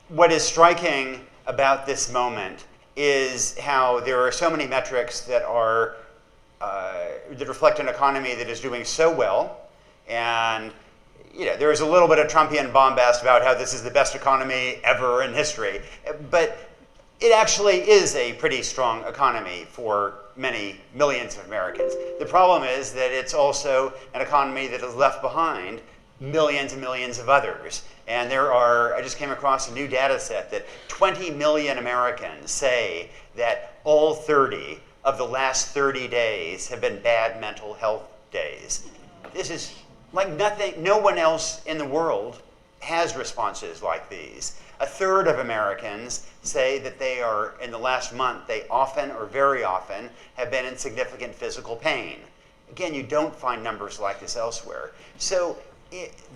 what is striking about this moment is how there are so many metrics that are that reflect an economy that is doing so well, and there is a little bit of Trumpian bombast about how this is the best economy ever in history, but it actually is a pretty strong economy for many millions of Americans. The problem is that it's also an economy that has left behind millions and millions of others. And I just came across a new data set that 20 million Americans say that all 30 of the last 30 days have been bad mental health days. This is like nothing, no one else in the world has responses like these. A third of Americans say that they are, in the last month, they often or very often have been in significant physical pain. Again, you don't find numbers like this elsewhere. So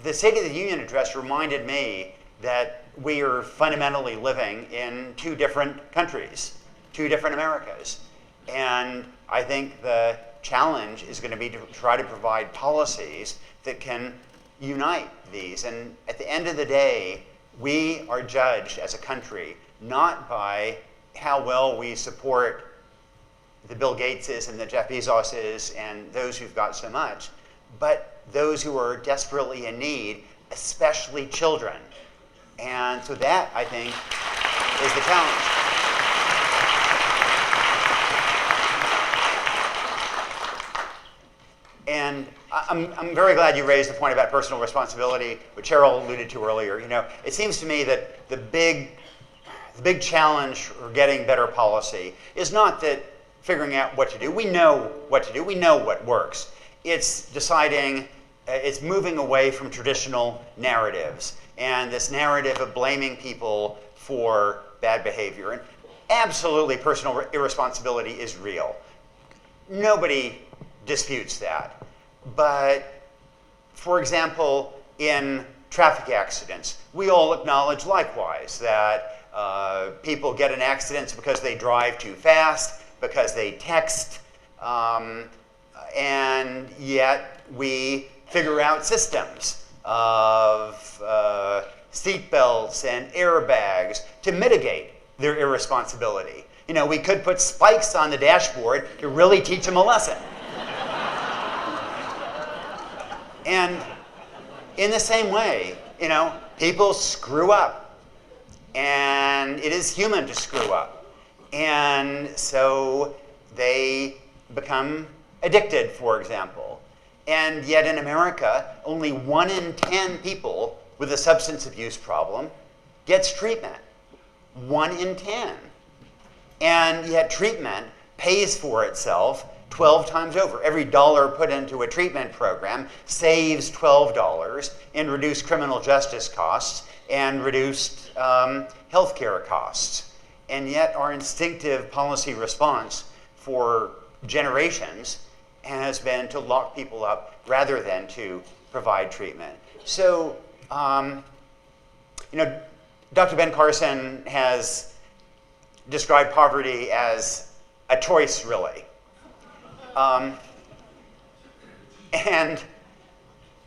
the State of the Union address reminded me that we are fundamentally living in two different countries, two different Americas. And I think the challenge is going to be to try to provide policies that can unite these. And at the end of the day, we are judged as a country not by how well we support the Bill Gateses and the Jeff Bezoses and those who've got so much, but those who are desperately in need, especially children. And so that, I think, is the challenge. And I'm very glad you raised the point about personal responsibility, which Sheryl alluded to earlier. It seems to me that the big challenge for getting better policy is not that figuring out what to do. We know what to do. We know what works. It's deciding, it's moving away from traditional narratives and this narrative of blaming people for bad behavior. And absolutely, personal irresponsibility is real. Nobody disputes that. But, for example, in traffic accidents, we all acknowledge likewise that people get in accidents because they drive too fast, because they text, and yet we figure out systems of seatbelts and airbags to mitigate their irresponsibility. We could put spikes on the dashboard to really teach them a lesson. And in the same way, people screw up. And it is human to screw up. And so they become addicted, for example. And yet in America, only 1 in 10 people with a substance abuse problem gets treatment. 1 in 10. And yet treatment pays for itself 12 times over. Every dollar put into a treatment program saves $12 in reduced criminal justice costs and reduced healthcare costs. And yet our instinctive policy response for generations has been to lock people up rather than to provide treatment. So, Dr. Ben Carson has described poverty as a choice, really.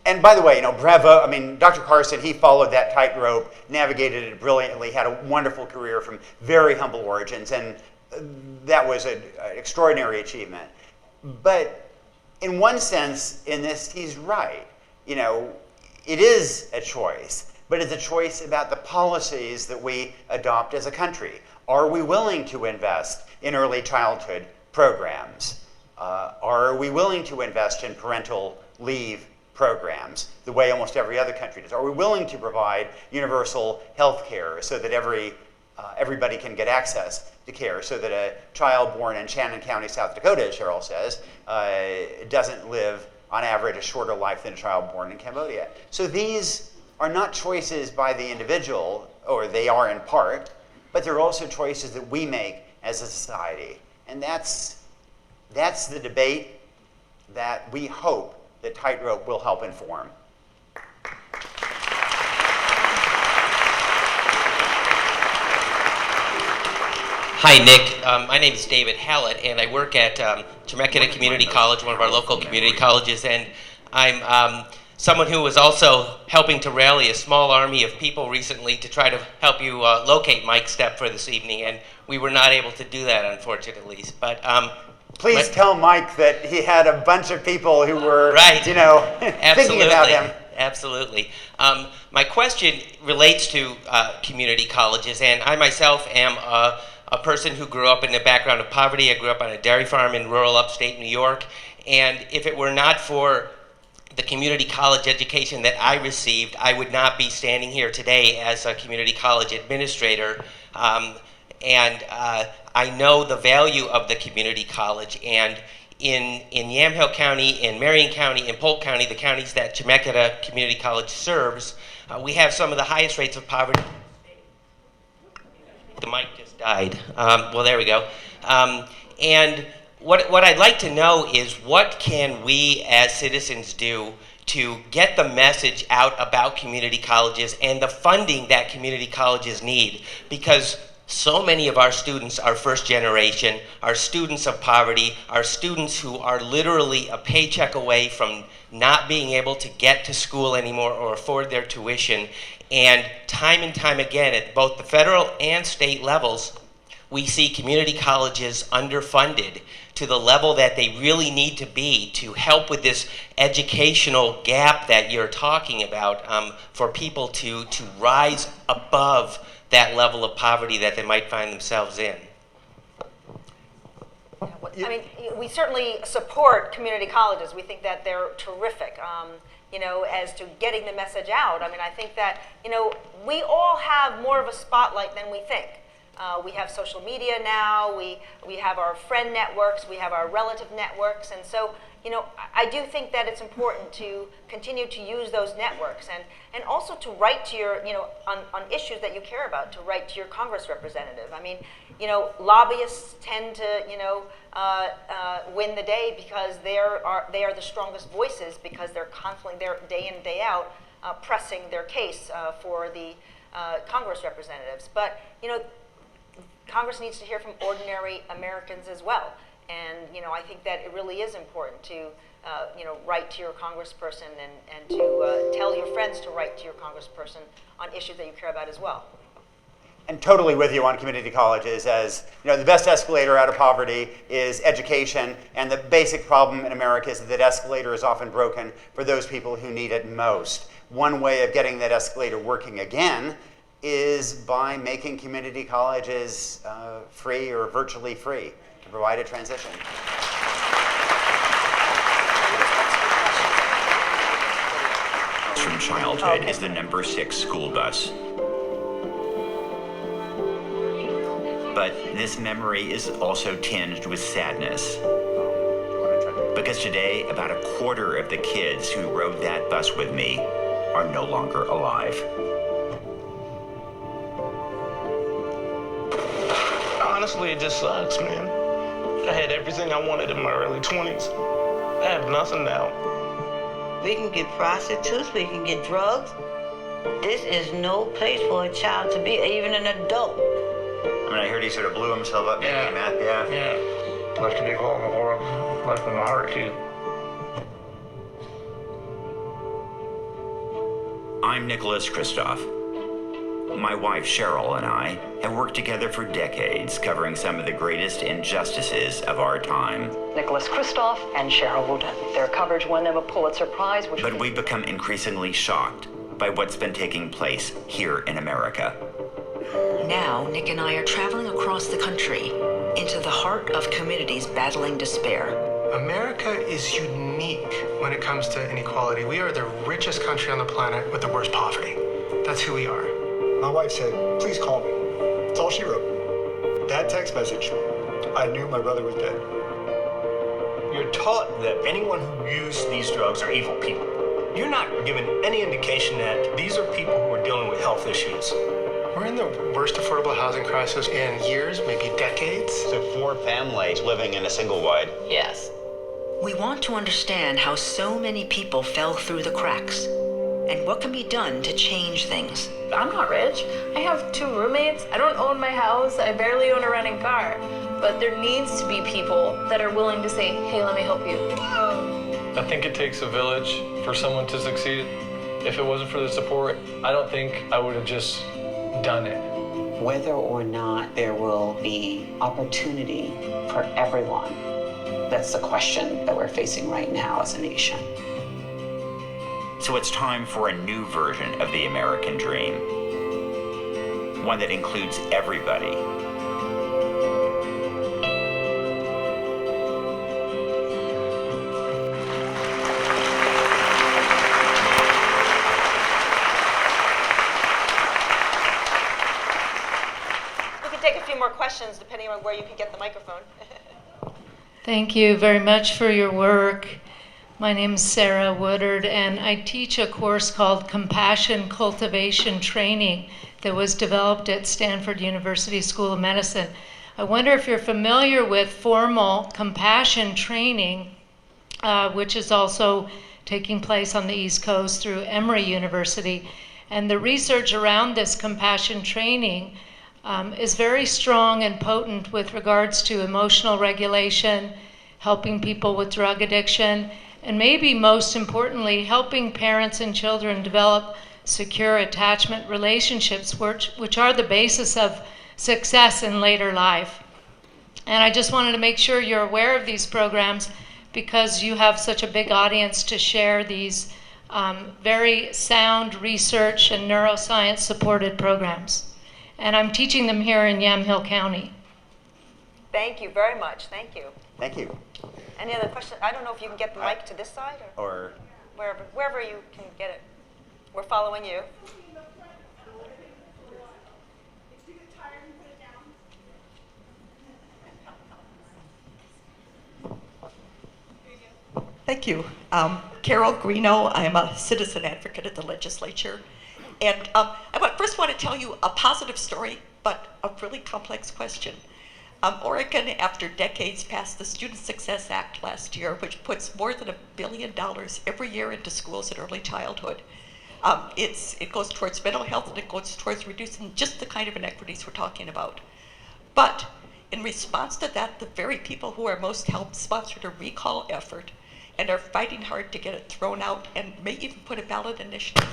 And by the way, bravo. Dr. Carson, he followed that tightrope, navigated it brilliantly, had a wonderful career from very humble origins, and that was an extraordinary achievement. But in one sense, in this, he's right. It is a choice, but it's a choice about the policies that we adopt as a country. Are we willing to invest in early childhood programs? Are we willing to invest in parental leave programs the way almost every other country does? Are we willing to provide universal health care so that everybody can get access to care, so that a child born in Shannon County, South Dakota, as Sheryl says, doesn't live on average a shorter life than a child born in Cambodia? So these are not choices by the individual, or they are in part, but they're also choices that we make as a society. And that's the debate that we hope that Tightrope will help inform. Hi, Nick. My name is David Hallett, and I work at Temecula Community College, one of our local community colleges, and I'm someone who was also helping to rally a small army of people recently to try to help you locate Mike Stepp for this evening, and we were not able to do that, unfortunately. But Please tell Mike that he had a bunch of people who were, right. thinking about him. Absolutely. My question relates to community colleges, and I myself am a person who grew up in the background of poverty. I grew up on a dairy farm in rural upstate New York, and if it were not for the community college education that I received, I would not be standing here today as a community college administrator. I know the value of the community college, and in Yamhill County, in Marion County, in Polk County, the counties that Temecula Community College serves, we have some of the highest rates of poverty. The mic just died. Well, there we go. And what I'd like to know is, what can we as citizens do to get the message out about community colleges and the funding that community colleges need? Because so many of our students are first generation, are students of poverty, are students who are literally a paycheck away from not being able to get to school anymore or afford their tuition. And time again, at both the federal and state levels, we see community colleges underfunded to the level that they really need to be to help with this educational gap that you're talking about, for people to rise above that level of poverty that they might find themselves in. I mean, we certainly support community colleges. We think that they're terrific, as to getting the message out. I mean, I think that, we all have more of a spotlight than we think. We have social media now, we have our friend networks, we have our relative networks, and so, I do think that it's important to continue to use those networks and also to write to your, on issues that you care about, to write to your Congress representative. I mean, lobbyists tend to, win the day because they are the strongest voices, because they're constantly there day in and day out pressing their case for the Congress representatives. But, Congress needs to hear from ordinary Americans as well. And, I think that it really is important to, write to your congressperson and to tell your friends to write to your congressperson on issues that you care about as well. And totally with you on community colleges, as the best escalator out of poverty is education, and the basic problem in America is that escalator is often broken for those people who need it most. One way of getting that escalator working again is by making community colleges free or virtually free to provide a transition. From childhood is the number 6 school bus. But this memory is also tinged with sadness. Because today, about a quarter of the kids who rode that bus with me are no longer alive. Honestly, it just sucks, man. I had everything I wanted in my early 20s. I have nothing now. We can get prostitutes, we can get drugs. This is no place for a child to be, even an adult. I mean, I heard he sort of blew himself up making meth, Yeah. Left a big hole in the world, left in my heart, too. I'm Nicholas Kristof. My wife, Sheryl, and I have worked together for decades, covering some of the greatest injustices of our time. Nicholas Kristof and Sheryl WuDunn. Their coverage won them a Pulitzer Prize, But we've become increasingly shocked by what's been taking place here in America. Now, Nick and I are traveling across the country into the heart of communities battling despair. America is unique when it comes to inequality. We are the richest country on the planet with the worst poverty. That's who we are. My wife said, "Please call me." That's all she wrote. That text message, I knew my brother was dead. You're taught that anyone who uses these drugs are evil people. You're not given any indication that these are people who are dealing with health issues. We're in the worst affordable housing crisis in years, maybe decades. So 4 families living in a single wide. Yes. We want to understand how so many people fell through the cracks and what can be done to change things. I'm not rich. I have 2 roommates. I don't own my house. I barely own a running car. But there needs to be people that are willing to say, hey, let me help you. I think it takes a village for someone to succeed. If it wasn't for the support, I don't think I would have just done it. Whether or not there will be opportunity for everyone, that's the question that we're facing right now as a nation. So it's time for a new version of the American dream. One that includes everybody. We can take a few more questions depending on where you can get the microphone. Thank you very much for your work. My name is Sarah Woodard, and I teach a course called Compassion Cultivation Training that was developed at Stanford University School of Medicine. I wonder if you're familiar with formal compassion training, which is also taking place on the East Coast through Emory University. And the research around this compassion training is very strong and potent with regards to emotional regulation, helping people with drug addiction, and maybe most importantly, helping parents and children develop secure attachment relationships, which are the basis of success in later life. And I just wanted to make sure you're aware of these programs because you have such a big audience to share these very sound research and neuroscience supported programs. And I'm teaching them here in Yamhill County. Thank you very much. Thank you. Thank you. Any other questions? I don't know if you can get the mic to this side Or wherever you can get it. We're following you. Thank you. Carol Greeno. I'm a citizen advocate at the legislature. And I first want to tell you a positive story, but a really complex question. Oregon, after decades, passed the Student Success Act last year, which puts more than $1 billion every year into schools in early childhood. It goes towards mental health and it goes towards reducing just the kind of inequities we're talking about. But in response to that, the very people who are most helped sponsored a recall effort and are fighting hard to get it thrown out and may even put a ballot initiative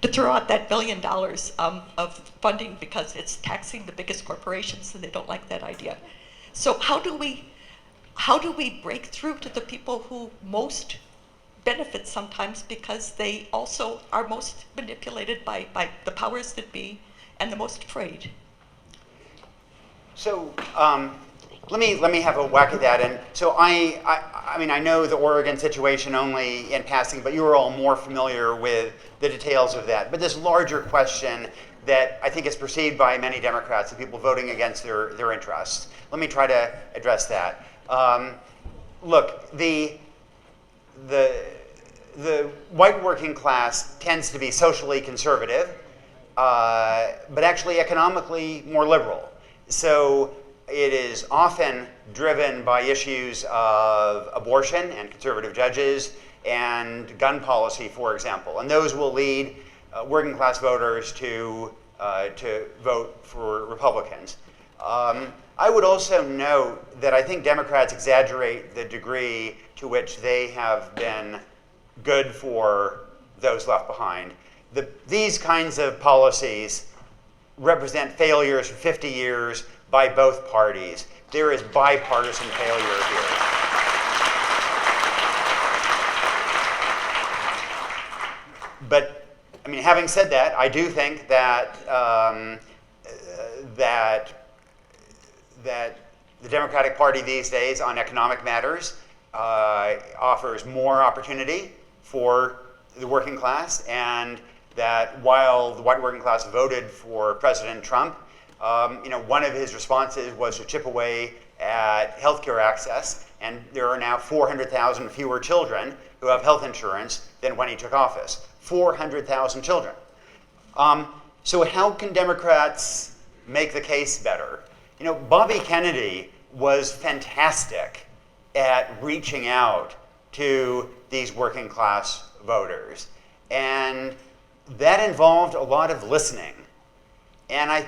to throw out that $1 billion of funding because it's taxing the biggest corporations and they don't like that idea. So how do we break through to the people who most benefit sometimes because they also are most manipulated by the powers that be and the most afraid? So let me have a whack at that. And so I mean, I know the Oregon situation only in passing, but you are all more familiar with the details of that. But this larger question that I think is perceived by many Democrats and people voting against their interests. Let me try to address that. Look, the white working class tends to be socially conservative, but actually economically more liberal. So it is often driven by issues of abortion and conservative judges and gun policy, for example. And those will lead working class voters to vote for Republicans. I would also note that I think Democrats exaggerate the degree to which they have been good for those left behind. These kinds of policies represent failures for 50 years by both parties. There is bipartisan failure here. But, I mean, having said that, I do think that that the Democratic Party these days on economic matters offers more opportunity for the working class, and that while the white working class voted for President Trump, one of his responses was to chip away at healthcare access, and there are now 400,000 fewer children who have health insurance than when he took office. 400,000 children. So how can Democrats make the case better? Bobby Kennedy was fantastic at reaching out to these working class voters. And that involved a lot of listening. And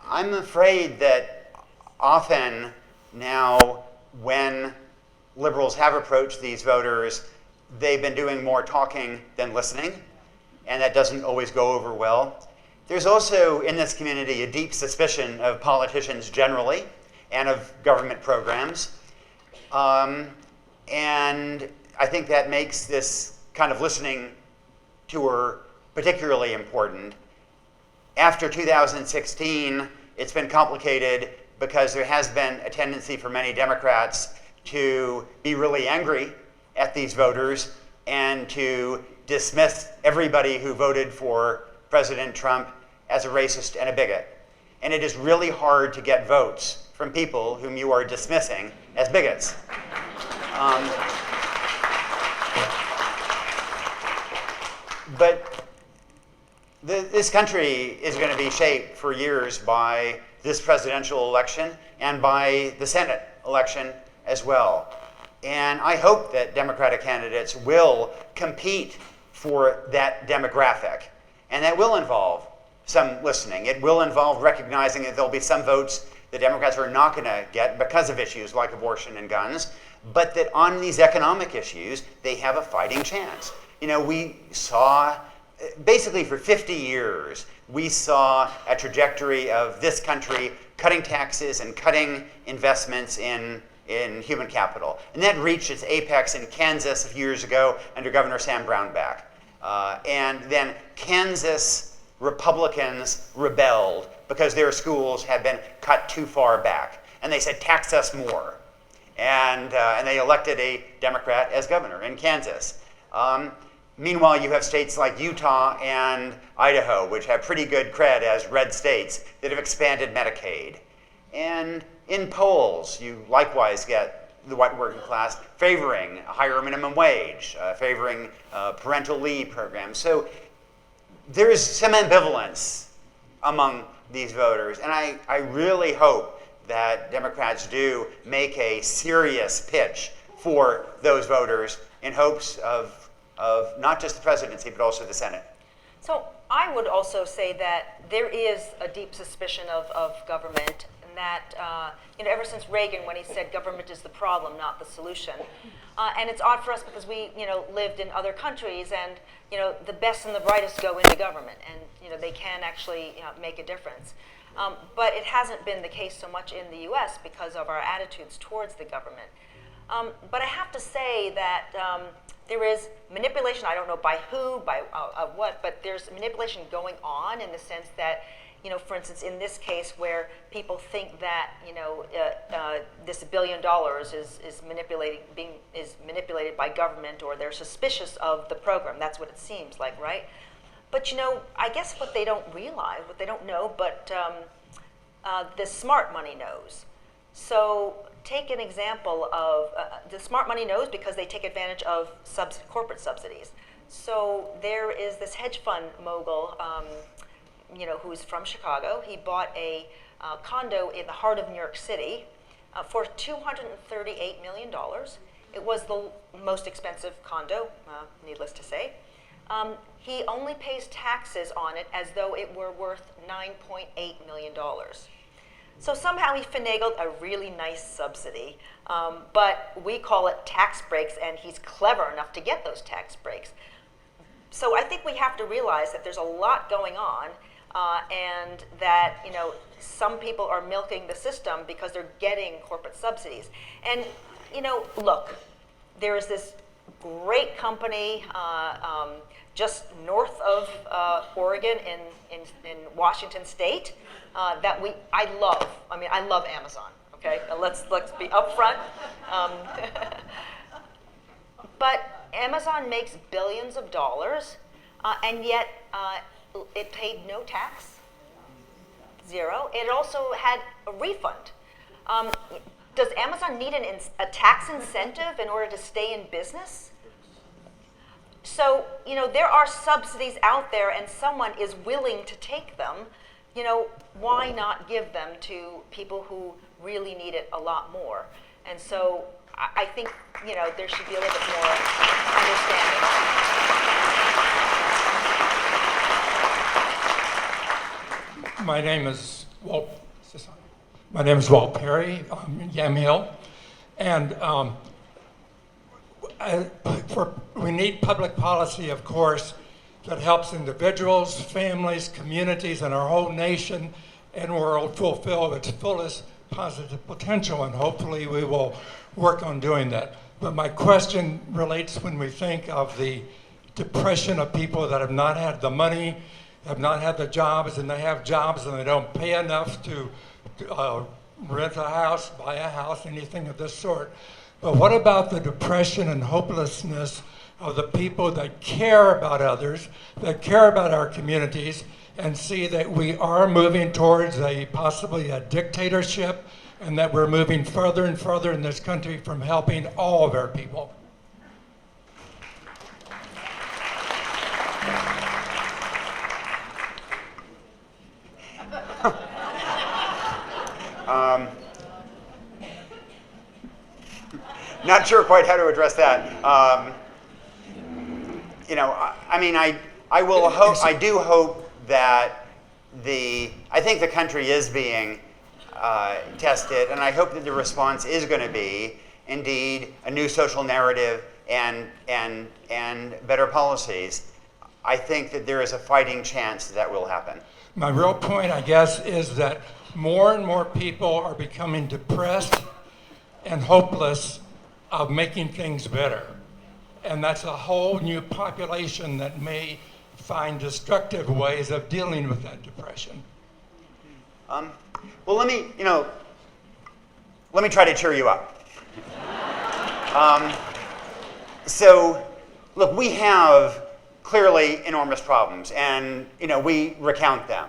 I'm afraid that often now when liberals have approached these voters, they've been doing more talking than listening, and that doesn't always go over well. There's also in this community a deep suspicion of politicians generally and of government programs. And I think that makes this kind of listening tour particularly important. After 2016, it's been complicated because there has been a tendency for many Democrats to be really angry at these voters and to dismiss everybody who voted for President Trump as a racist and a bigot. And it is really hard to get votes from people whom you are dismissing as bigots. But this country is going to be shaped for years by this presidential election and by the Senate election as well. And I hope that Democratic candidates will compete for that demographic. And that will involve some listening. It will involve recognizing that there'll be some votes the Democrats are not going to get because of issues like abortion and guns, but that on these economic issues, they have a fighting chance. You know, we saw, basically for 50 years, we saw a trajectory of this country cutting taxes and cutting investments in human capital. And that reached its apex in Kansas a few years ago under Governor Sam Brownback. And then Kansas Republicans rebelled because their schools had been cut too far back. And they said, tax us more. And they elected a Democrat as governor in Kansas. Meanwhile, you have states like Utah and Idaho, which have pretty good cred as red states that have expanded Medicaid. And in polls, you likewise get the white working class favoring a higher minimum wage, favoring parental leave programs. So there is some ambivalence among these voters. And I really hope that Democrats do make a serious pitch for those voters in hopes of not just the presidency, but also the Senate. So I would also say that there is a deep suspicion of government, and that ever since Reagan, when he said government is the problem, not the solution. And it's odd for us because we lived in other countries, and the best and the brightest go into government, and they can actually make a difference. But it hasn't been the case so much in the U.S. because of our attitudes towards the government. But I have to say that there is manipulation. I don't know by who, by what, but there's manipulation going on in the sense that, for instance, in this case where people think that, this $1 billion is manipulated by government, or they're suspicious of the program. That's what it seems like, right? But I guess what they don't realize, what they don't know, but the smart money knows. So take an example of, the smart money knows because they take advantage of corporate subsidies. So there is this hedge fund mogul, who's from Chicago. He bought a condo in the heart of New York City for $238 million. It was the most expensive condo, needless to say. He only pays taxes on it as though it were worth $9.8 million. So somehow he finagled a really nice subsidy, but we call it tax breaks, and he's clever enough to get those tax breaks. So I think we have to realize that there's a lot going on, and that some people are milking the system because they're getting corporate subsidies. And look, there is this great company just north of Oregon in Washington State that I love. I mean, I love Amazon. Okay, now let's be upfront. But Amazon makes billions of dollars, and yet it paid no tax, zero. It also had a refund. Does Amazon need a tax incentive in order to stay in business? So, there are subsidies out there and someone is willing to take them. Why not give them to people who really need it a lot more? And so I think, there should be a little bit more understanding. My name is Walt Perry. I'm in Yamhill, and we need public policy, of course, that helps individuals, families, communities, and our whole nation and world fulfill its fullest positive potential, and hopefully we will work on doing that. But my question relates when we think of the depression of people that have not had the money, have not had the jobs, and they have jobs and they don't pay enough to rent a house, buy a house, anything of this sort. But what about the depression and hopelessness of the people that care about others, that care about our communities, and see that we are moving towards possibly a dictatorship, and that we're moving further and further in this country from helping all of our people? Not sure quite how to address that. I do hope that I think the country is being tested, and I hope that the response is going to be, indeed, a new social narrative and better policies. I think that there is a fighting chance that will happen. My real point, I guess, is that more and more people are becoming depressed and hopeless of making things better. And that's a whole new population that may find destructive ways of dealing with that depression. Well, let me try to cheer you up. So, look, we have clearly enormous problems, and we recount them.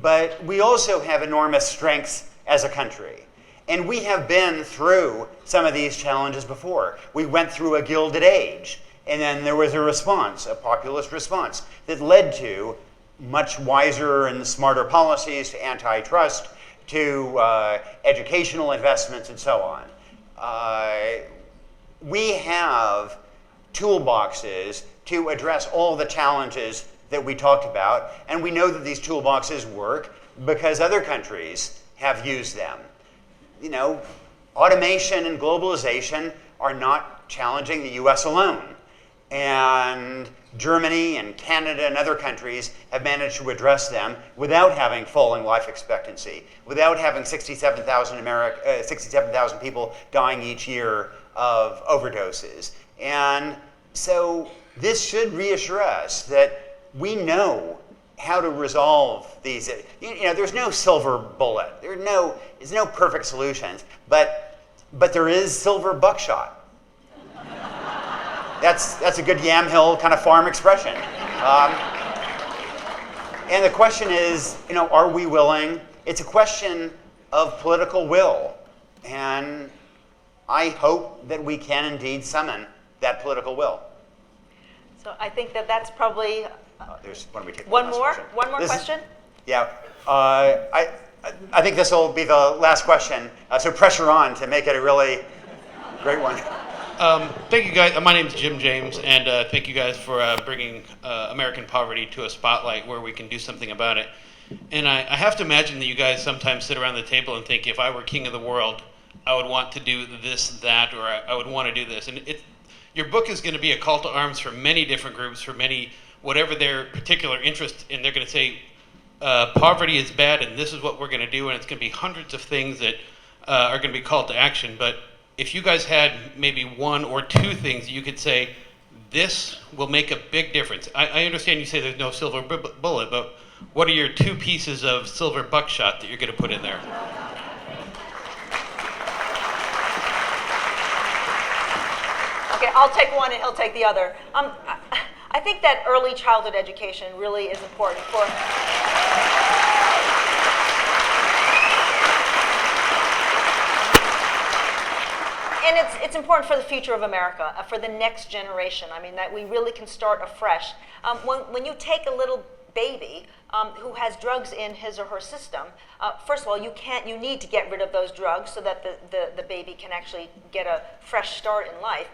But we also have enormous strengths as a country. And we have been through some of these challenges before. We went through a Gilded Age, and then there was a response, a populist response, that led to much wiser and smarter policies, to antitrust, to educational investments, and so on. We have toolboxes to address all the challenges that we talked about, and we know that these toolboxes work because other countries have used them. Automation and globalization are not challenging the US alone. And Germany and Canada and other countries have managed to address them without having falling life expectancy, without having 67,000 people dying each year of overdoses. And so this should reassure us that we know how to resolve these. There's no silver bullet. There's no perfect solutions, but there is silver buckshot. That's a good Yamhill kind of farm expression. And the question is, are we willing? It's a question of political will, and I hope that we can indeed summon that political will. So I think that's probably. Why don't we take one more? question? One more question? Yeah. I think this will be the last question. So pressure on to make it a really great one. Thank you, guys. My name is Jim James, and thank you guys for bringing American poverty to a spotlight where we can do something about it. And I have to imagine that you guys sometimes sit around the table and think, if I were king of the world, I would want to do this, that, or I would want to do this. And your book is going to be a call to arms for many different groups, for many, whatever their particular interest, and they're going to say, poverty is bad, and this is what we're going to do, and it's going to be hundreds of things that are going to be called to action. But if you guys had maybe one or two things you could say, this will make a big difference. I understand you say there's no silver bullet, but what are your two pieces of silver buckshot that you're going to put in there? Okay, I'll take one and he'll take the other. I think that early childhood education really is important for. And it's important for the future of America, for the next generation. I mean, that we really can start afresh. When you take a little baby who has drugs in his or her system, first of all, you need to get rid of those drugs so that the baby can actually get a fresh start in life.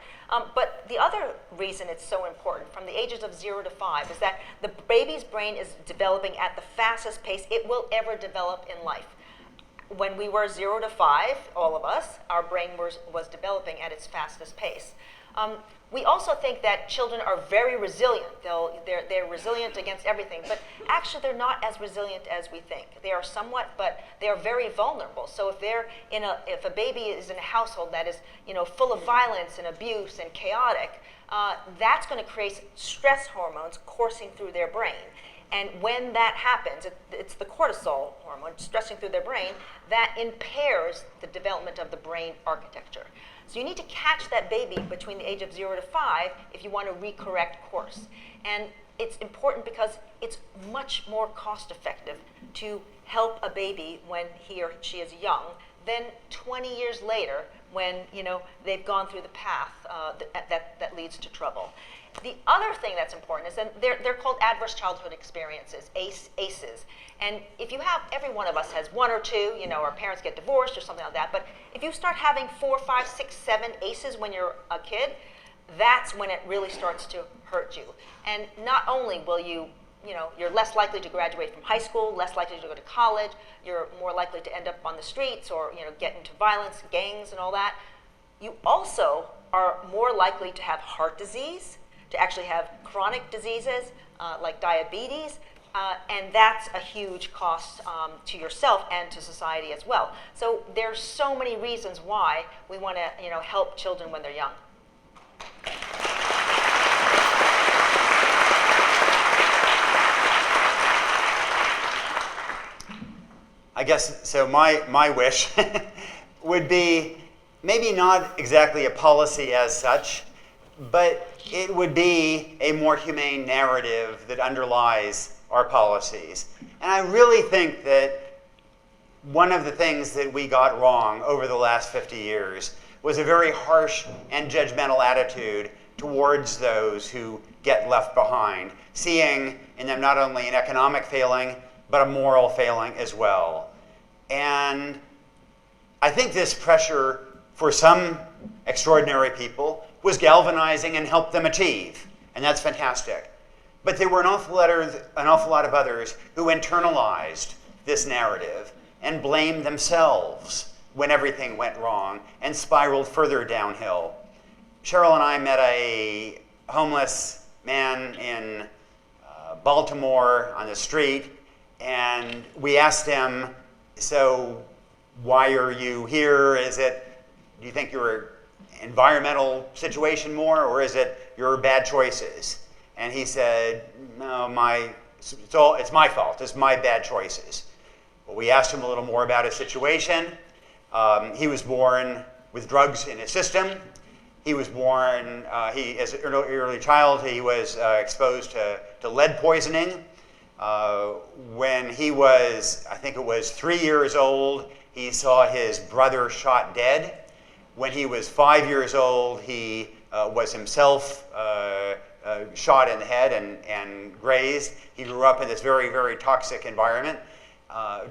But the other reason it's so important from the ages of 0 to 5 is that the baby's brain is developing at the fastest pace it will ever develop in life. When we were 0 to 5, all of us, our brain was developing at its fastest pace. We also think that children are very resilient. They're resilient against everything, but actually they're not as resilient as we think. They are somewhat, but they are very vulnerable. So if a baby is in a household that is full of violence and abuse and chaotic, that's going to create stress hormones coursing through their brain. And when that happens, it's the cortisol hormone stressing through their brain that impairs the development of the brain architecture. So you need to catch that baby between the age of 0 to 5 if you want to recorrect course. And it's important because it's much more cost effective to help a baby when he or she is young than 20 years later when they've gone through the path that leads to trouble. The other thing that's important is that they're called adverse childhood experiences, ACEs. And if you have, every one of us has 1 or 2, our parents get divorced or something like that. But if you start having 4, 5, 6, 7 ACEs when you're a kid, that's when it really starts to hurt you. And not only will you're less likely to graduate from high school, less likely to go to college, you're more likely to end up on the streets or get into violence, gangs and all that. You also are more likely to have heart disease, to actually have chronic diseases like diabetes, and that's a huge cost to yourself and to society as well. So there's so many reasons why we want to help children when they're young. I guess, so my wish would be maybe not exactly a policy as such, but it would be a more humane narrative that underlies our policies. And I really think that one of the things that we got wrong over the last 50 years was a very harsh and judgmental attitude towards those who get left behind, seeing in them not only an economic failing, but a moral failing as well. And I think this pressure for some extraordinary people was galvanizing and helped them achieve, and that's fantastic. But there were an awful lot of others who internalized this narrative and blamed themselves when everything went wrong and spiraled further downhill. Sheryl and I met a homeless man in Baltimore on the street, and we asked him, so why are you here? Do you think your environmental situation more, or is it your bad choices? And he said, no, it's my fault. It's my bad choices. Well, we asked him a little more about his situation. He was born with drugs in his system. He was born, as an early child, he was exposed to lead poisoning. When he was, I think it was 3 years old, he saw his brother shot dead. When he was 5 years old, he was himself shot in the head and grazed. He grew up in this very, very toxic environment,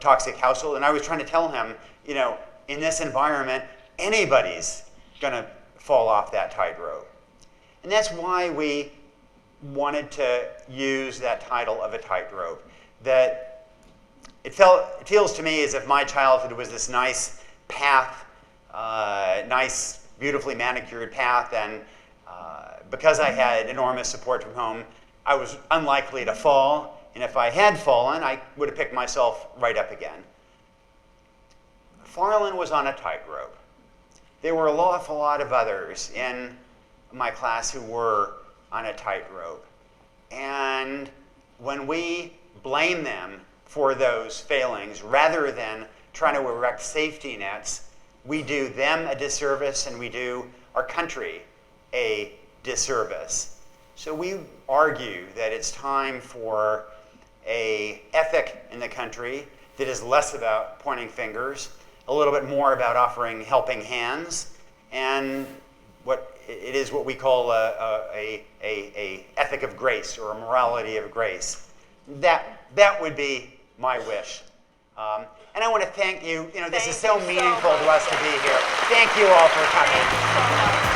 toxic household. And I was trying to tell him, in this environment, anybody's going to fall off that tightrope. And that's why we wanted to use that title of a tightrope. That it feels to me as if my childhood was this nice path, nice, beautifully manicured path, and because I had enormous support from home, I was unlikely to fall, and if I had fallen, I would have picked myself right up again. Farland was on a tightrope. There were an awful lot of others in my class who were on a tightrope. And when we blame them for those failings, rather than trying to erect safety nets, we do them a disservice and we do our country a disservice. So we argue that it's time for an ethic in the country that is less about pointing fingers, a little bit more about offering helping hands, and what we call a ethic of grace, or a morality of grace. that would be my wish. And I want to thank you. This is so meaningful to us to be here. Thank you all for coming.